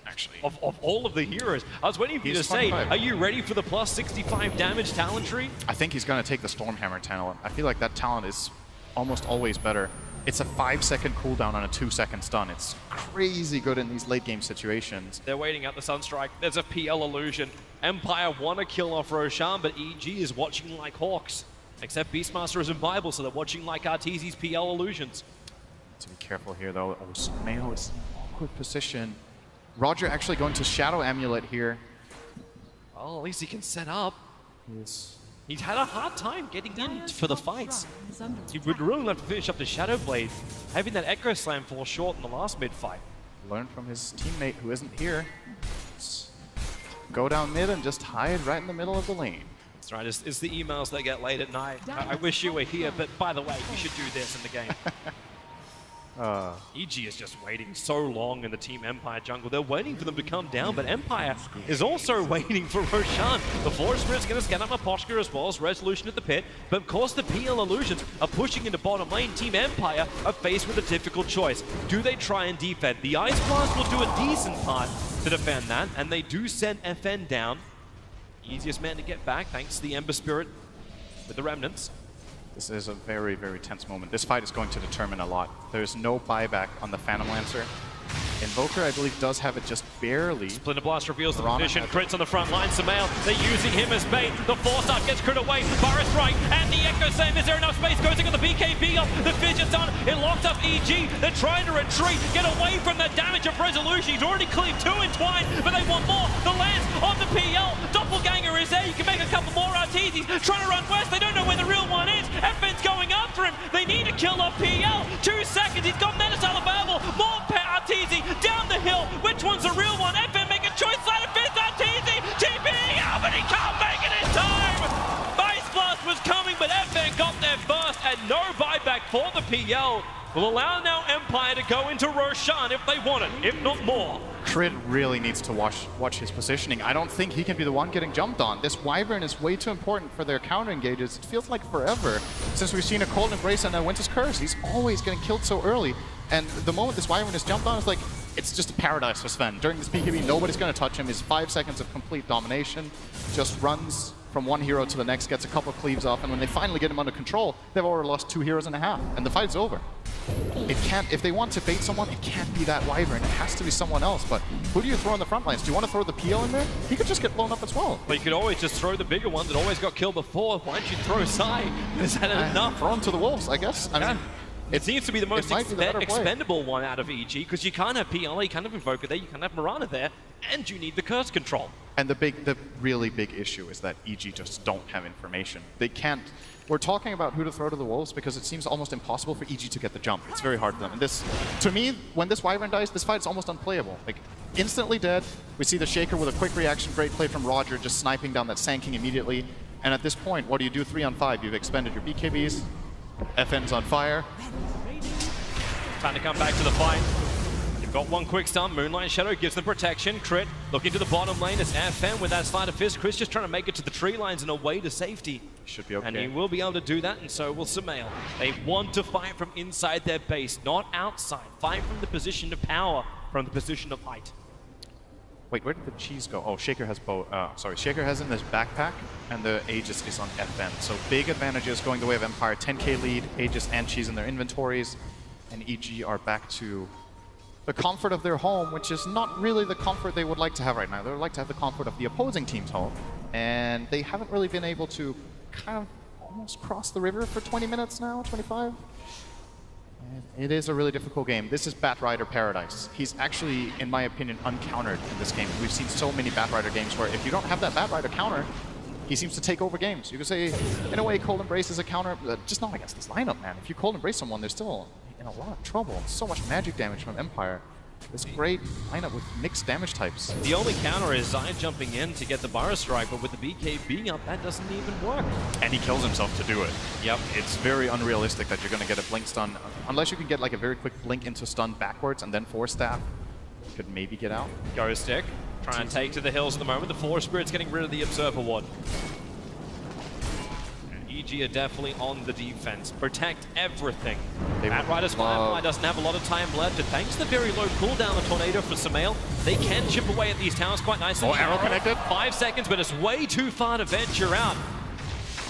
actually. Of all of the heroes. I was waiting for you to say, are you ready for the plus 65 damage talent tree? I think he's going to take the Stormhammer talent. I feel like that talent is almost always better. It's a 5-second cooldown on a 2-second stun. It's crazy good in these late game situations. They're waiting out the Sunstrike. There's a PL illusion. Empire want to kill off Roshan, but EG is watching like hawks. Except Beastmaster is in Bible, so they're watching like Arteezy's PL illusions. To be careful here, though. Oh, Sumail is in an awkward position. Roger actually going to Shadow Amulet here. Well, at least he can set up. Yes. He's had a hard time getting in for the fights. He would really love to finish up the Shadow Blade, having that Echo Slam fall short in the last mid-fight. Learn from his teammate who isn't here. Just go down mid and just hide right in the middle of the lane. That's right, it's the emails that get late at night. I wish you were here, but by the way, you should do this in the game. EG is just waiting so long in the Team Empire jungle. They're waiting for them to come down, but Empire is also waiting for Roshan. The Forest Spirit's going to scan up Aposhka as well as Resolution at the pit. But of course, the PL Illusions are pushing into bottom lane. Team Empire are faced with a difficult choice. Do they try and defend? The Ice Blast will do a decent part to defend that, and they do send FN down. Easiest man to get back, thanks to the Ember Spirit with the Remnants. This is a very, very tense moment. This fight is going to determine a lot. There's no buyback on the Phantom Lancer. Invoker, I believe, does have it just barely. Splinter Blast reveals the position. Crits on the front line. Sumail, they're using him as bait. The Force-Up gets crit away. Virus Strike and the Echo Slam. Is there enough space? Goes into the BKB up. The Fidget's on. It locks up EG. They're trying to retreat. Get away from that damage of Resolution. He's already cleared 2 entwined, but they want more. The lance on the PL. Doppelganger is there. You can make a couple more Arteezys. Trying to run west. They don't know where the real one is. FN's going after him. They need to kill off PL. 2 seconds. He's got Menace available. More Arteezy down the hill. Which one's the real one? FN make a choice. Side of fifth. Arteezy. TP out, but he can't make it in time. Ice Blast was coming, but FN got there first, and no buyback for the PL. Will allow now Empire to go into Roshan if they want it, if not more. Crit really needs to watch his positioning. I don't think he can be the one getting jumped on. This Wyvern is way too important for their counter engages. It feels like forever since we've seen a Cold Embrace and a Winter's Curse. He's always getting killed so early. And the moment this Wyvern is jumped on, it's like, it's just a paradise for Sven. During this BKB, nobody's going to touch him. His 5 seconds of complete domination, just runs from one hero to the next, gets a couple of cleaves off, and when they finally get him under control, they've already lost 2 heroes and a half, and the fight's over. It can't, if they want to bait someone, it can't be that Wyvern. It has to be someone else. But who do you throw on the front lines? Do you want to throw the PL in there? He could just get blown up as well. But you could always just throw the bigger one that always got killed before. Why don't you throw Sai? Is that enough? Throw him to the wolves, I guess. I mean, it seems to be the most expendable one out of EG, because you can't have PL, you can't have Invoker there, you can't have Mirana there, and you need the curse control. And the really big issue is that EG just don't have information. They can't. We're talking about who to throw to the wolves because it seems almost impossible for EG to get the jump. It's very hard for them. And this, to me, when this Wyvern dies, this fight's almost unplayable. Like, instantly dead. We see the Shaker with a quick reaction, great play from Roger, just sniping down that Sand King immediately. And at this point, what do you do 3 on 5? You've expended your BKBs. FN's on fire. Time to come back to the fight. You've got one quick stun. Moonlight Shadow gives them protection. Crit looking to the bottom lane. It's FN with that Sleight of Fist. Chris just trying to make it to the tree lines and away to safety. Should be okay. And he will be able to do that, and so will Sumail. They want to fight from inside their base, not outside. Fight from the position of power, from the position of height. Wait, where did the cheese go? Oh, Shaker has Shaker has in his backpack, and the Aegis is on FN. So big advantages going the way of Empire. 10k lead, Aegis and cheese in their inventories, and EG are back to the comfort of their home, which is not really the comfort they would like to have right now. They would like to have the comfort of the opposing team's home, and they haven't really been able to kind of almost cross the river for 20 minutes now, 25. And it is a really difficult game. This is Batrider Paradise. He's actually, in my opinion, uncountered in this game. We've seen so many Batrider games where if you don't have that Batrider counter, he seems to take over games. You could say, in a way, Cold Embrace is a counter, but just not against this lineup, man. If you Cold Embrace someone, they're still in a lot of trouble. So much magic damage from Empire. This great lineup with mixed damage types. The only counter is Zai jumping in to get the Bar Strike, but with the BKB up, that doesn't even work. And he kills himself to do it. Yep. It's very unrealistic that you're going to get a blink stun, unless you can get like a very quick blink into stun backwards and then Force Staff. You could maybe get out. Ghost Stick, trying to take to the hills at the moment. The Forest Spirit's getting rid of the Observer Ward. EG are definitely on the defense. Protect everything. They Matt Ryder's Firefly doesn't have a lot of time left, and thanks to the very low cooldown of Tornado for Sumail, they can chip away at these towers quite nicely. Oh, arrow connected. 5 seconds, but it's way too far to venture out.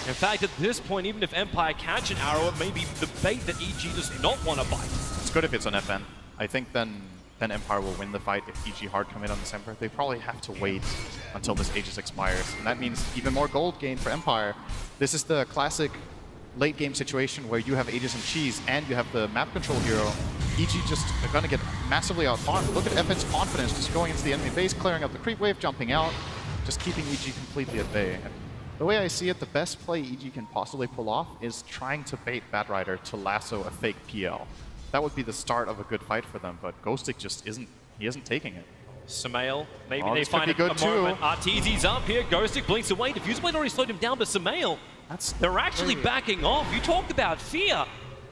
In fact, at this point, even if Empire catch an arrow, it may be the bait that EG does not want to bite. It's good if it's on FN. I think then Empire will win the fight if EG hard come in on December. They probably have to wait until this Aegis expires, and that means even more gold gain for Empire. This is the classic late game situation where you have Aegis and Cheese and you have the map control hero. EG just are going to get massively outfarmed. Look at FN's confidence just going into the enemy base, clearing up the creep wave, jumping out, just keeping EG completely at bay. And the way I see it, the best play EG can possibly pull off is trying to bait Bad Rider to lasso a fake PL. That would be the start of a good fight for them, but Ghostic just isn't taking it. Sumail, maybe Oh, they this could find be a good too. moment. Arteezy's up here, Ghostic blinks away. Diffusal Blade already slowed him down, but Sumail, they're actually backing off. You talked about fear.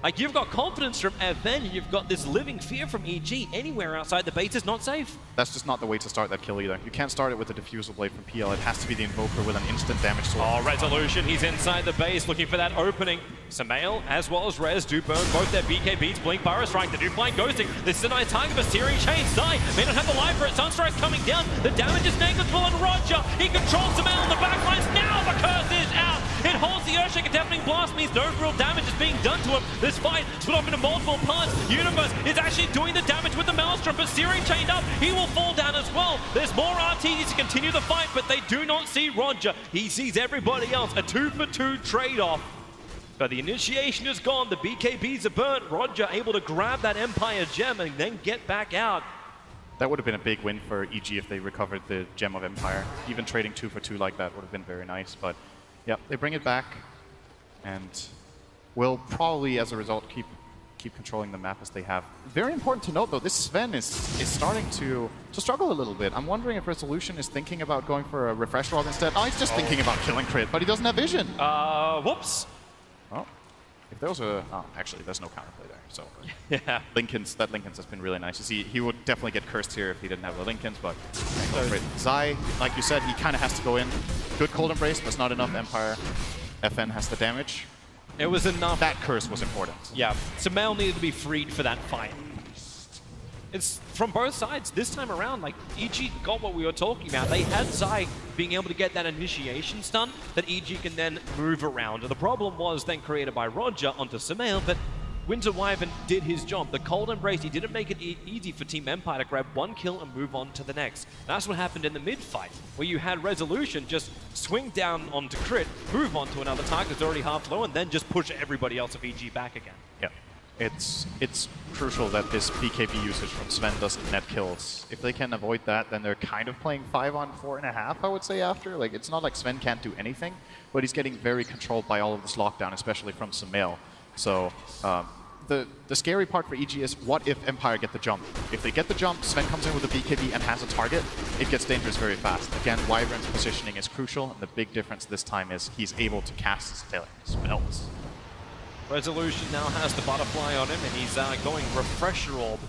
Like, you've got confidence from FN, you've got this living fear from EG. Anywhere outside the base is not safe. That's just not the way to start that kill either. You can't start it with a Diffusal Blade from PL. It has to be the Invoker with an instant damage sword. Oh, Resolution, he's inside the base looking for that opening. Sumail, as well as Rez, do burn both their BKBs. Blink, Pyro Strike, they do blind Ghosting. This is a nice target, but Searing Chain, Zai may not have the life for it. Sunstrike's coming down. The damage is negligible on Roger. He controls Sumail on the backlines. Now the curse is out. It holds the Earthshaker. Deafening Blast means no real damage is being done to him. This fight split off into multiple parts. Universe is actually doing the damage with the Maelstrom, but Searing chained up. He will fall down as well. There's more RTs to continue the fight, but they do not see Roger. He sees everybody else. A 2-for-2 trade-off. But the initiation is gone. The BKBs are burnt. Roger able to grab that Empire gem and then get back out. That would have been a big win for EG if they recovered the Gem of Empire. Even trading 2-for-2 like that would have been very nice, but yeah, they bring it back, and will probably, as a result, keep controlling the map as they have. Very important to note, though, this Sven is starting to struggle a little bit. I'm wondering if Resolution is thinking about going for a Refresh Rod instead. Oh, he's just thinking about killing Crit, but he doesn't have vision. Whoops. Oh, if there was a... Oh, actually, there's no counterplay there, so... Yeah. That Linken's has been really nice. You see, he would definitely get cursed here if he didn't have the Linken's, but... Zai, like you said, he kind of has to go in. Good Cold Embrace, but it's not enough. Empire FN has the damage. It was enough. That curse was important. Yeah, Sumail needed to be freed for that fight. It's from both sides this time around. Like, EG got what we were talking about. They had Zai being able to get that initiation stun that EG can then move around. And the problem was then created by Roger onto Sumail, but Winter Wyvern did his job. The Cold Embrace, he didn't make it easy for Team Empire to grab one kill and move on to the next. That's what happened in the mid-fight, where you had Resolution just swing down onto Crit, move on to another target that's already half low, and then just push everybody else of EG back again. Yeah. It's crucial that this BKB usage from Sven doesn't net kills. If they can avoid that, then they're kind of playing 5 on 4.5, I would say, after. Like, it's not like Sven can't do anything, but he's getting very controlled by all of this lockdown, especially from Sumail. So, the scary part for EG is, what if Empire get the jump? If they get the jump, Sven comes in with a BKB and has a target, it gets dangerous very fast. Again, Wyvern's positioning is crucial, and the big difference this time is he's able to cast spells. Resolution now has the butterfly on him, and he's going Refresher Orb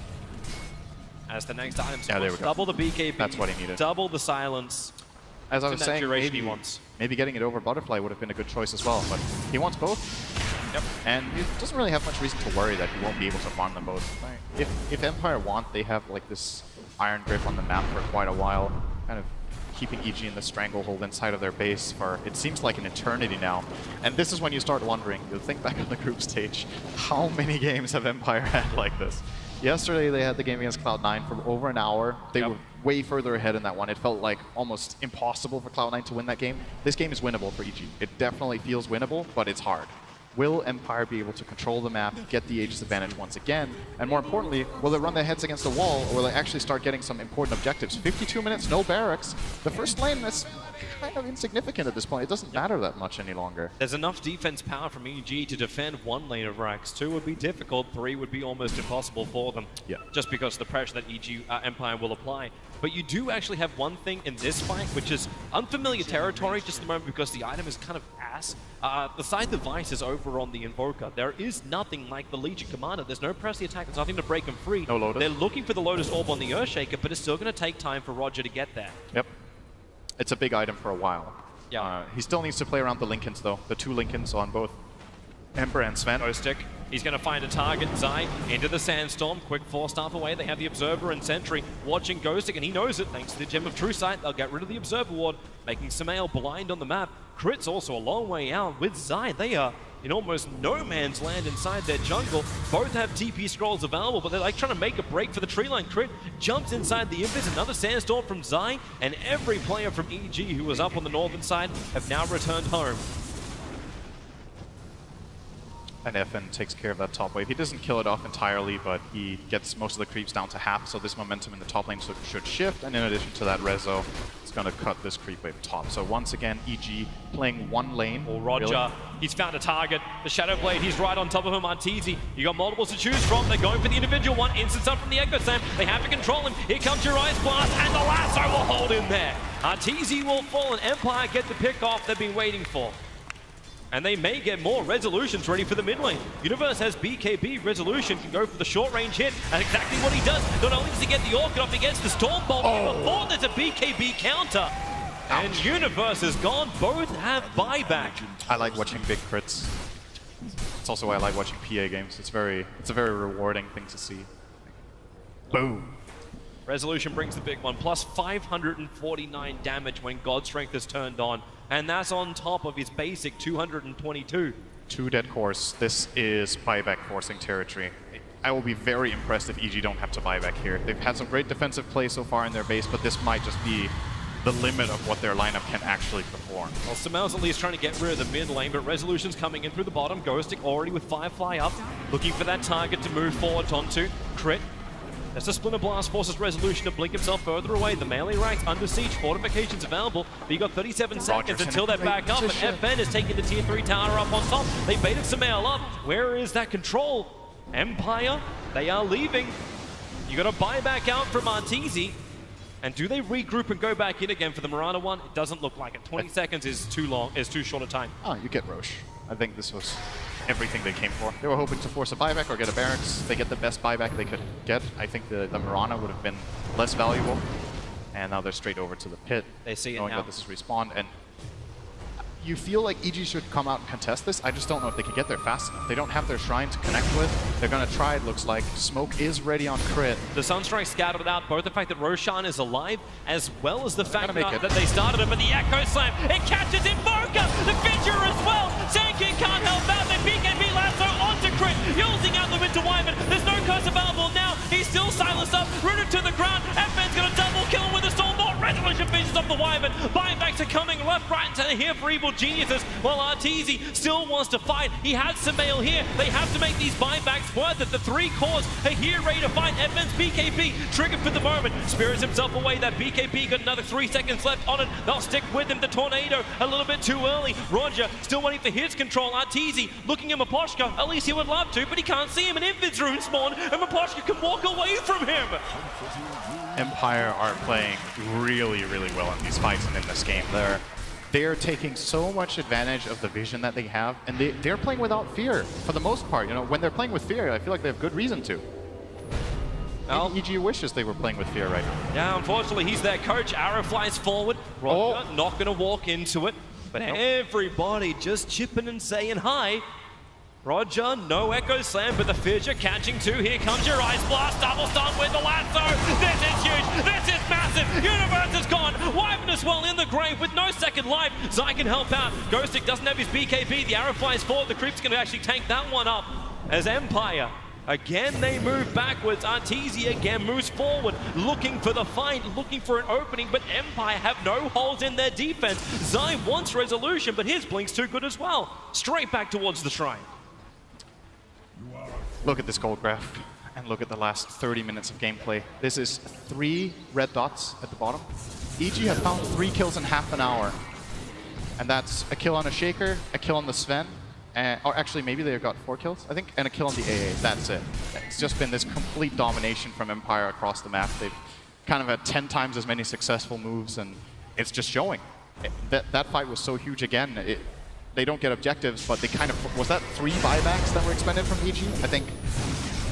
as the next item. So yeah, there we go. Double the BKB. That's what he needed. Double the silence. As I was saying, maybe getting it over Butterfly would have been a good choice as well, but he wants both. Yep. And he doesn't really have much reason to worry that he won't be able to farm them both. Right. If Empire want, they have like this iron grip on the map for quite a while, kind of keeping EG in the stranglehold inside of their base for, it seems like, an eternity now. And this is when you start wondering, you'll think back on the group stage, how many games have Empire had like this? Yesterday they had the game against Cloud9 for over an hour. They were way further ahead in that one. It felt like almost impossible for Cloud9 to win that game. This game is winnable for EG. It definitely feels winnable, but it's hard. Will Empire be able to control the map, get the Aegis advantage once again? And more importantly, will they run their heads against the wall, or will they actually start getting some important objectives? 52 minutes, no barracks. The first lane, that's kind of insignificant at this point. It doesn't matter that much any longer. There's enough defense power from EG to defend one lane of racks. 2 would be difficult, 3 would be almost impossible for them. Yeah. Just because of the pressure that EG Empire will apply. But you do actually have one thing in this fight, which is unfamiliar territory just at the moment because the item is kind of ass. The Scythe device is over on the Invoker. There is nothing like the Legion Commander. There's no press the attack. There's nothing to break him free. No Lotus. They're looking for the Lotus Orb on the Earthshaker, but it's still going to take time for Roger to get there. Yep. It's a big item for a while. Yeah. He still needs to play around the Lincolns, though. The 2 Lincolns on both Emperor and Sven. Ghostic. He's going to find a target. Zai into the Sandstorm. Quick 4-staff away. They have the Observer and Sentry watching Ghostic, and he knows it. Thanks to the Gem of True Sight, they'll get rid of the Observer Ward, making Samael blind on the map. Crit's also a long way out. With Zai, they are in almost no man's land inside their jungle. Both have TP scrolls available, but they're like trying to make a break for the tree line. Crit jumps inside the Invis, another Sandstorm from Zai, and every player from EG who was up on the northern side have now returned home. And FN takes care of that top wave. He doesn't kill it off entirely, but he gets most of the creeps down to half, so this momentum in the top lane should shift, and in addition to that, Rezo is going to cut this creep wave top. So once again, EG playing one lane. Or Roger, really? He's found a target. The Shadow Blade, he's right on top of him, Arteezy. You got multiples to choose from. They're going for the individual one. Instance up from the Echo Slam. They have to control him. Here comes your Ice Blast, and the lasso will hold him there. Arteezy will fall, and Empire get the pick off they've been waiting for. And they may get more Resolutions ready for the mid lane. Universe has BKB. Resolution can go for the short range hit. And exactly what he does. Not only does he get the Orchid off, he gets the Stormbolt. Before there's a BKB counter. And Universe is gone. Both have buyback. I like watching big crits. It's also why I like watching PA games. It's a very rewarding thing to see. Boom. Resolution brings the big one. Plus 549 damage when God Strength is turned on. And that's on top of his basic 222. 2 dead cores. This is buyback forcing territory. I will be very impressed if EG don't have to buyback here. They've had some great defensive play so far in their base, but this might just be the limit of what their lineup can actually perform. Well, Samael's at least trying to get rid of the mid lane, but Resolution's coming in through the bottom. Ghostic already with Firefly up, looking for that target to move forward onto. Crit. As the Splinter Blast forces Resolution to blink himself further away. The melee ranks under siege, fortifications available, but you got 37 seconds until they're back up, and FN is taking the tier 3 tower up on top. They baited Samael up. Where is that control? Empire, they are leaving. You got to buy back out from Arteezy. And do they regroup and go back in again for the Mirana one? It doesn't look like it. 20 seconds is too long, is too short a time. Oh, you get Roche. I think this was everything they came for. They were hoping to force a buyback or get a barracks. They get the best buyback they could get. I think the Mirana would have been less valuable. And now they're straight over to the pit. They see it knowing now. that this is respawn. And you feel like EG should come out and contest this. I just don't know if they can get there fast enough. They don't have their shrine to connect with. They're going to try, it looks like. Smoke is ready on Crit. The Sunstrike scattered it out, both the fact that Roshan is alive, as well as the fact that they started him, but the Echo Slam, it catches Invoker! The Fissure as well! Sandking can't help out, the BKB lasso onto Crit, using out the Winter Wyvern. There's no curse available now, he's still silenced up, rooted to the ground, FN's gonna double kill him with a Stormbolt, Resolution finishes off the Wyvern, buybacks are coming left, right, and center here for Evil Geniuses, while Arteezy still wants to fight. He has Samael here, they have to make these buybacks worth it. The 3 cores are here ready to fight. FN's BKB triggered for the moment, spirits himself away. That BKB got another 3 seconds left on it. They'll stick with him. The Tornado a little bit too early. Roger still waiting for his control. Arteezy looking at Maposhka, at least he would love to, but he can't see him. An Infin's Rune spawn, and Maposhka can walk away from him. Empire are playing really, really well in these fights and in this game. They're taking so much advantage of the vision that they have, and they're playing without fear for the most part. You know, when they're playing with fear, I feel like they have good reason to. EG wishes they were playing with fear right now. Yeah, unfortunately, he's their coach. Arrow flies forward. Roger not going to walk into it, but everybody just chipping and saying hi. Roger, no Echo Slam, but the Fissure catching 2. Here comes your Ice Blast, double stun with the lasso. This is huge, this is massive. Universe is gone. Wyvern as well in the grave with no second life. Zai can help out. Ghostic doesn't have his BKB. The arrow flies forward. The creep's going to actually tank that one up as Empire. Again, they move backwards. Arteezy again moves forward, looking for the fight, looking for an opening, but Empire have no holes in their defense. Zai wants Resolution, but his blink's too good as well. Straight back towards the shrine. Look at this gold graph, and look at the last 30 minutes of gameplay. This is 3 red dots at the bottom. EG have found 3 kills in half an hour. And that's a kill on a Shaker, a kill on the Sven, or actually maybe they got 4 kills, I think, and a kill on the AA. That's it. It's just been this complete domination from Empire across the map. They've kind of had 10 times as many successful moves, and it's just showing. That fight was so huge again. They don't get objectives, but they kind of... Was that 3 buybacks that were expended from EG? I think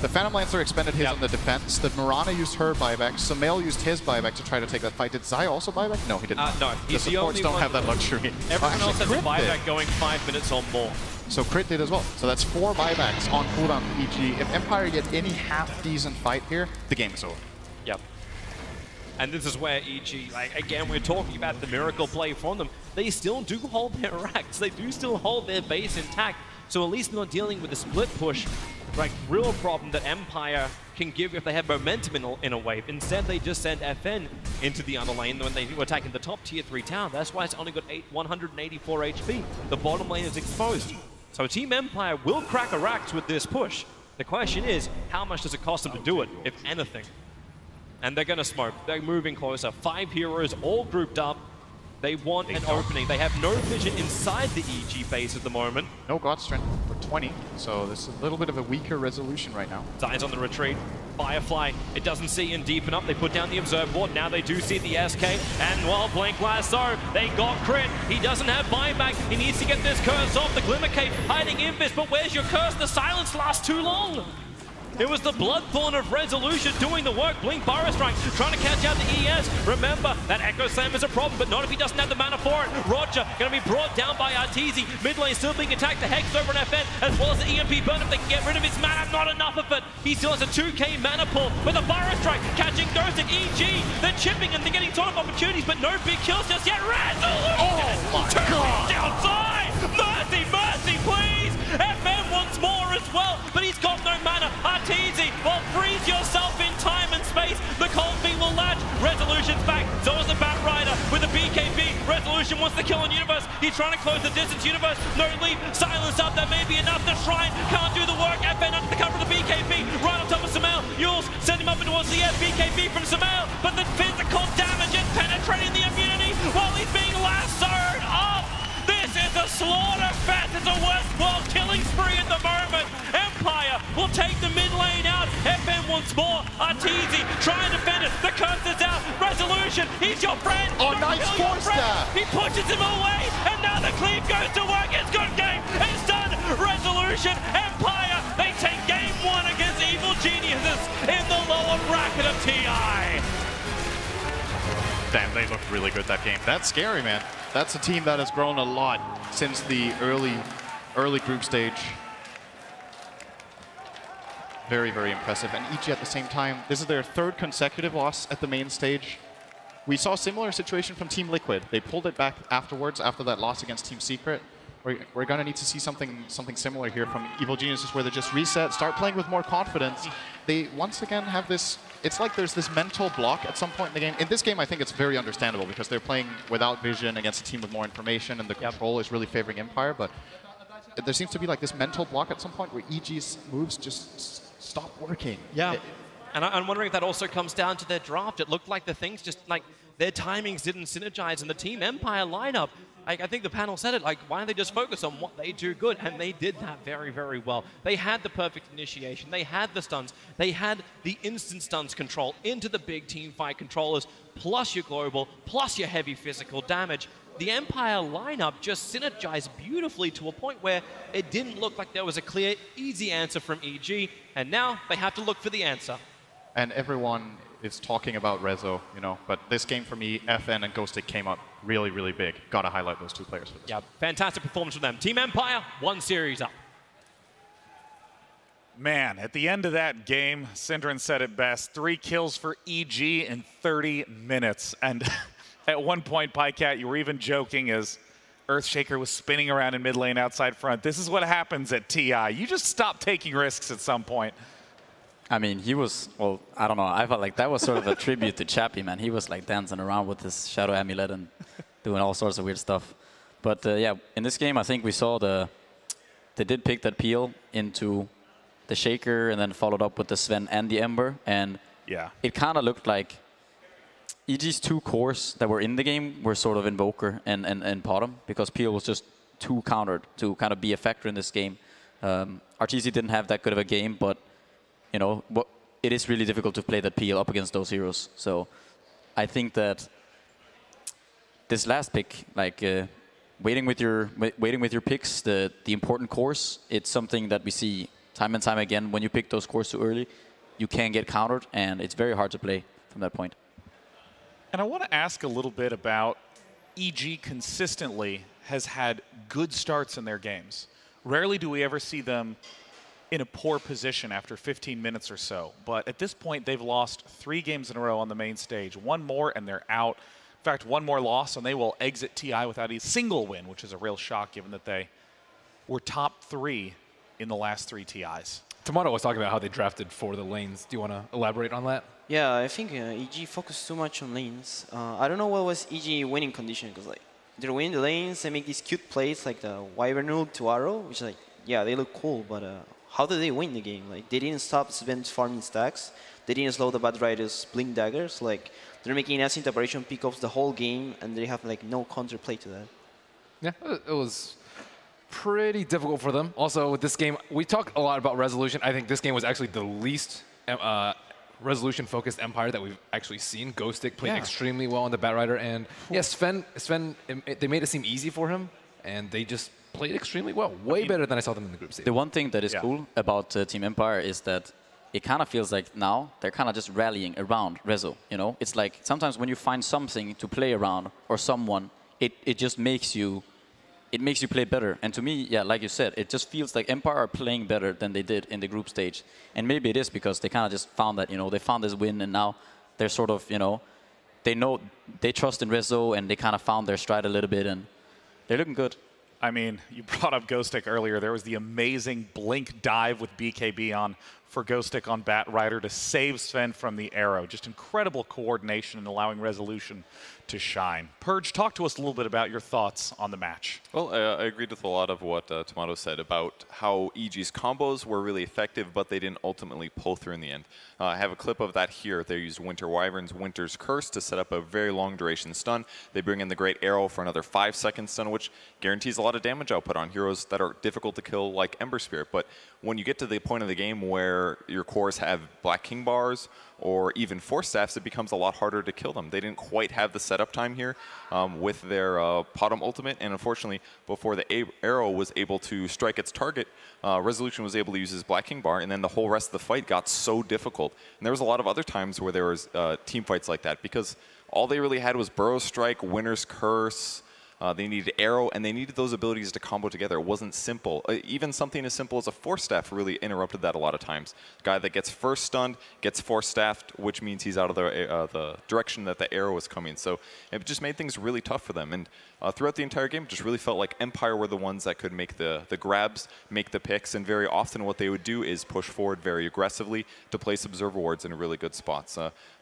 The Phantom Lancer expended his on the defense. The Mirana used her buyback. Sumail used his buyback to try to take that fight. Did Zai also buyback? No, he didn't. No, he's the the only supports don't one. have that luxury. Everyone else has a Crit buyback did. going 5 minutes or more. So Crit did as well. So that's 4 buybacks on cooldown for EG. If Empire get any half-decent fight here, the game is over. Yep. And this is where EG, like, again, we're talking about the miracle play from them. They still do hold their racks. They do still hold their base intact. So at least they're not dealing with the split push, like, real problem that Empire can give if they have momentum in a wave. Instead, they just send FN into the other lane when they were attacking the top tier 3 tower. That's why it's only got 184 HP. The bottom lane is exposed. So Team Empire will crack a racks with this push. The question is, how much does it cost them to do it, if anything? And they're going to smoke. They're moving closer. 5 heroes all grouped up. They want an opening. They have no vision inside the EG base at the moment. No God Strength for 20, so this is a little bit of a weaker resolution right now. Zai's on the retreat. Firefly, it doesn't see and deepen up. They put down the Observe Ward. Now they do see the SK. And while Blink Lasso, they got Crit. He doesn't have buyback. He needs to get this curse off. The Glimmer Cape hiding Invis, but where's your curse? The silence lasts too long. It was the Bloodthorn of Resolution doing the work. Blink Burrow Strike, trying to catch out the ES. Remember, that Echo Slam is a problem, but not if he doesn't have the mana for it. Roger going to be brought down by Arteezy. Mid lane still being attacked. The Hex over an FN, as well as the EMP burn. If they can get rid of his mana, not enough of it. He still has a 2k mana pull with a Burrow Strike, catching Dosic. EG, they're chipping and they're getting ton of opportunities, but no big kills just yet. Resolution! Oh my God! Outside! Mercy, mercy, please! FN wants more as well, but he's got no mana. Arteezy, well, freeze yourself in time and space. The Cold Feet will latch. Resolution's back. So is the Bat Rider with a BKB. Resolution wants to kill on Universe. He's trying to close the distance. Universe, no leap. Silence up. That may be enough. The Shrine can't do the work. FN under the cover of the BKB. Right on top of Sumail. Yules send him up towards the BKB from Sumail. But the physical damage is penetrating the immunity while he's being lassoed up. This is a slaughter fest. It's a worthwhile killing spree at the moment. Empire will take the mid lane out. FN wants more. Arteezy trying to defend it. The curse is out. Resolution, he's your friend. Oh, Don't nice kill your force friend. there. He pushes him away, and now the cleave goes to work. It's good game. It's done. Resolution, Empire, they take game 1 against Evil Geniuses in the lower bracket of TI. Damn, they looked really good that game. That's scary, man. That's a team that has grown a lot since the early group stage. Very, very impressive. And EG at the same time, this is their 3rd consecutive loss at the main stage. We saw a similar situation from Team Liquid. They pulled it back afterwards after that loss against Team Secret. We're going to need to see something similar here from Evil Geniuses, where they just reset, start playing with more confidence. They once again have this, it's like there's this mental block at some point in the game. In this game, I think it's very understandable because they're playing without vision against a team with more information, and the control is really favoring Empire. But there seems to be like this mental block at some point where EG's moves just stop working. Yeah. And I'm wondering if that also comes down to their draft. It looked like the things just, like, their timings didn't synergize, and the Team Empire lineup, I think the panel said it, like, why don't they just focus on what they do good? And they did that very, very well. They had the perfect initiation. They had the stuns. They had the instant stuns control into the big team fight controllers, plus your global, plus your heavy physical damage. The Empire lineup just synergized beautifully to a point where it didn't look like there was a clear, easy answer from EG, and now they have to look for the answer. And everyone is talking about Rezo, you know, but this game for me, FN and Ghostic came up really, really big. Gotta highlight those 2 players for this. Yeah, fantastic performance from them. Team Empire, 1 series up. Man, at the end of that game, Synderen said it best, 3 kills for EG in 30 minutes. And at one point, Pycat, you were even joking as Earthshaker was spinning around in mid lane outside front. This is what happens at TI. You just stop taking risks at some point. I mean, he was, well, I don't know. I felt like that was sort of a tribute to Chappie, man. He was like dancing around with his Shadow Amulet and doing all sorts of weird stuff. But yeah, in this game, I think we saw they did pick that peel into the Shaker and then followed up with the Sven and the Ember. And yeah, it kind of looked like EG's 2 cores that were in the game were sort of Invoker and Bottom, because peel was just too countered to kind of be a factor in this game. RTC didn't have that good of a game, but you know, it is really difficult to play that peel up against those heroes. So I think that this last pick, like waiting with your picks, the important cores, it's something that we see time and time again, when you pick those cores too early, you can get countered, and it's very hard to play from that point. And I want to ask a little bit about EG consistently has had good starts in their games. Rarely do we ever see them in a poor position after 15 minutes or so. But at this point, they've lost 3 games in a row on the main stage. One more, and they're out. In fact, one more loss, and they will exit TI without a single win, which is a real shock given that they were top 3 in the last 3 TIs. Tomato was talking about how they drafted for the lanes. Do you want to elaborate on that? Yeah, I think EG focused too much on lanes. I don't know what was EG winning condition, because like they're winning the lanes and make these cute plays like the Wyvern ult to Arrow, which like, yeah, they look cool, but how did they win the game? Like, they didn't stop Sven's farming stacks. They didn't slow the Bad Riders' blink daggers. Like, they're making async operation pickups the whole game, and they have like no counterplay to that. Yeah, it was pretty difficult for them. Also, with this game, we talked a lot about resolution. I think this game was actually the least resolution-focused Empire that we've actually seen. Ghostic played extremely well on the Bat Rider, and yeah, Sven, they made it seem easy for him, and they just played extremely well. Way better than I saw them in the group stage. The one thing that is cool about Team Empire is that it kind of feels like now they're kind of just rallying around Rezo, you know? It's like sometimes when you find something to play around or someone, it just makes you play better. And to me, yeah, like you said, it just feels like Empire are playing better than they did in the group stage. And maybe it is because they kind of just found that, you know, they found this win and now they're sort of, you know they trust in Rezo and they kind of found their stride a little bit and they're looking good. I mean, you brought up Ghostic earlier. There was the amazing blink dive with BKB on for Ghostic on Bat Rider to save Sven from the arrow. Just incredible coordination and allowing resolution to shine. Purge, talk to us a little bit about your thoughts on the match. Well, I agreed with a lot of what Tomato said about how EG's combos were really effective, but they didn't ultimately pull through in the end. I have a clip of that here. They used Winter Wyvern's Winter's Curse to set up a very long duration stun. They bring in the Great Arrow for another 5-second stun, which guarantees a lot of damage output on heroes that are difficult to kill like Ember Spirit. But when you get to the point of the game where your cores have Black King bars or even Force Staffs, it becomes a lot harder to kill them. They didn't quite have the setup time here with their Potom ultimate, and unfortunately, before the arrow was able to strike its target, Resolution was able to use his Black King bar, and then the whole rest of the fight got so difficult. And there was a lot of other times where there was team fights like that, because all they really had was Burrow Strike, Winter's Curse, they needed Arrow, and they needed those abilities to combo together. It wasn't simple. Even something as simple as a Force Staff really interrupted that a lot of times. Guy that gets first stunned gets Force Staffed, which means he's out of the direction that the arrow is coming. So it just made things really tough for them. And throughout the entire game, it just really felt like Empire were the ones that could make the grabs, make the picks, and very often what they would do is push forward very aggressively to place Observer Wards in really good spots.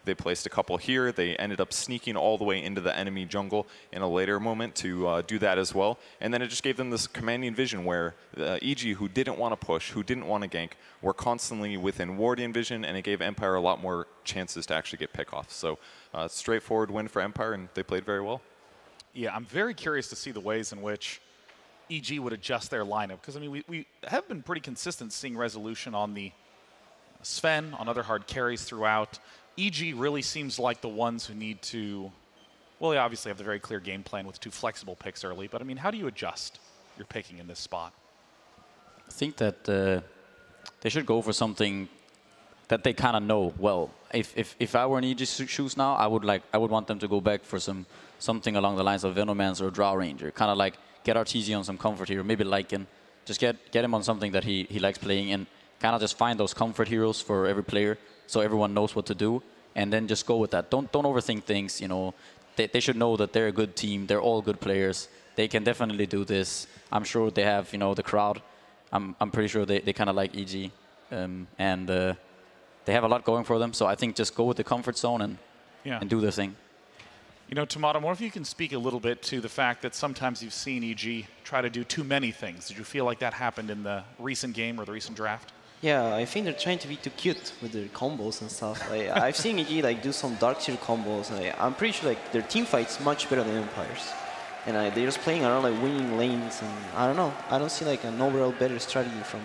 They placed a couple here. They ended up sneaking all the way into the enemy jungle in a later moment to do that as well. And then it just gave them this commanding vision where EG, who didn't want to push, who didn't want to gank, were constantly within Wardian vision, and it gave Empire a lot more chances to actually get pickoffs. So straightforward win for Empire, and they played very well. Yeah, I'm very curious to see the ways in which EG would adjust their lineup. Because, I mean, we have been pretty consistent seeing resolution on the Sven, on other hard carries throughout. EG really seems like the ones who need to, well, they obviously have the very clear game plan with 2 flexible picks early, but I mean, how do you adjust your picking in this spot? I think that they should go for something that they kind of know well. If I were in EG's shoes now, I would want them to go back for something along the lines of Venomancer or Drow Ranger, kind of like get Arteezy on some comfort hero, maybe Lycan, just get him on something that he likes playing, and kind of just find those comfort heroes for every player, so everyone knows what to do, and then just go with that. Don't overthink things. You know, they should know that they're a good team. They're all good players. They can definitely do this. I'm sure they have, you know, the crowd. I'm pretty sure they kind of like EG, and they have a lot going for them. So I think just go with the comfort zone and do the thing. You know, Tomato, what if you can speak a little bit to the fact that sometimes you've seen EG try to do too many things? Did you feel like that happened in the recent game or the recent draft? Yeah, I think they're trying to be too cute with their combos and stuff. Like, I've seen EG like do some Dark Tier combos. I'm pretty sure like their team fight's much better than Empire's, and they're just playing around like winning lanes. And I don't know. I don't see like an overall better strategy from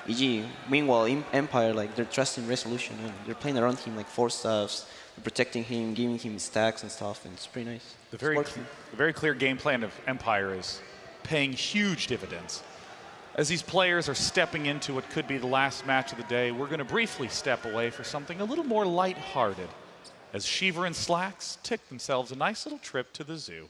EG. Meanwhile, in Empire, like they're trusting Resolution and they're playing around him like Force Staffs, protecting him, giving him stacks and stuff, and it's pretty nice. The very clear game plan of Empire is paying huge dividends. As these players are stepping into what could be the last match of the day, we're going to briefly step away for something a little more lighthearted as Shiver and Slacks take themselves a nice little trip to the zoo.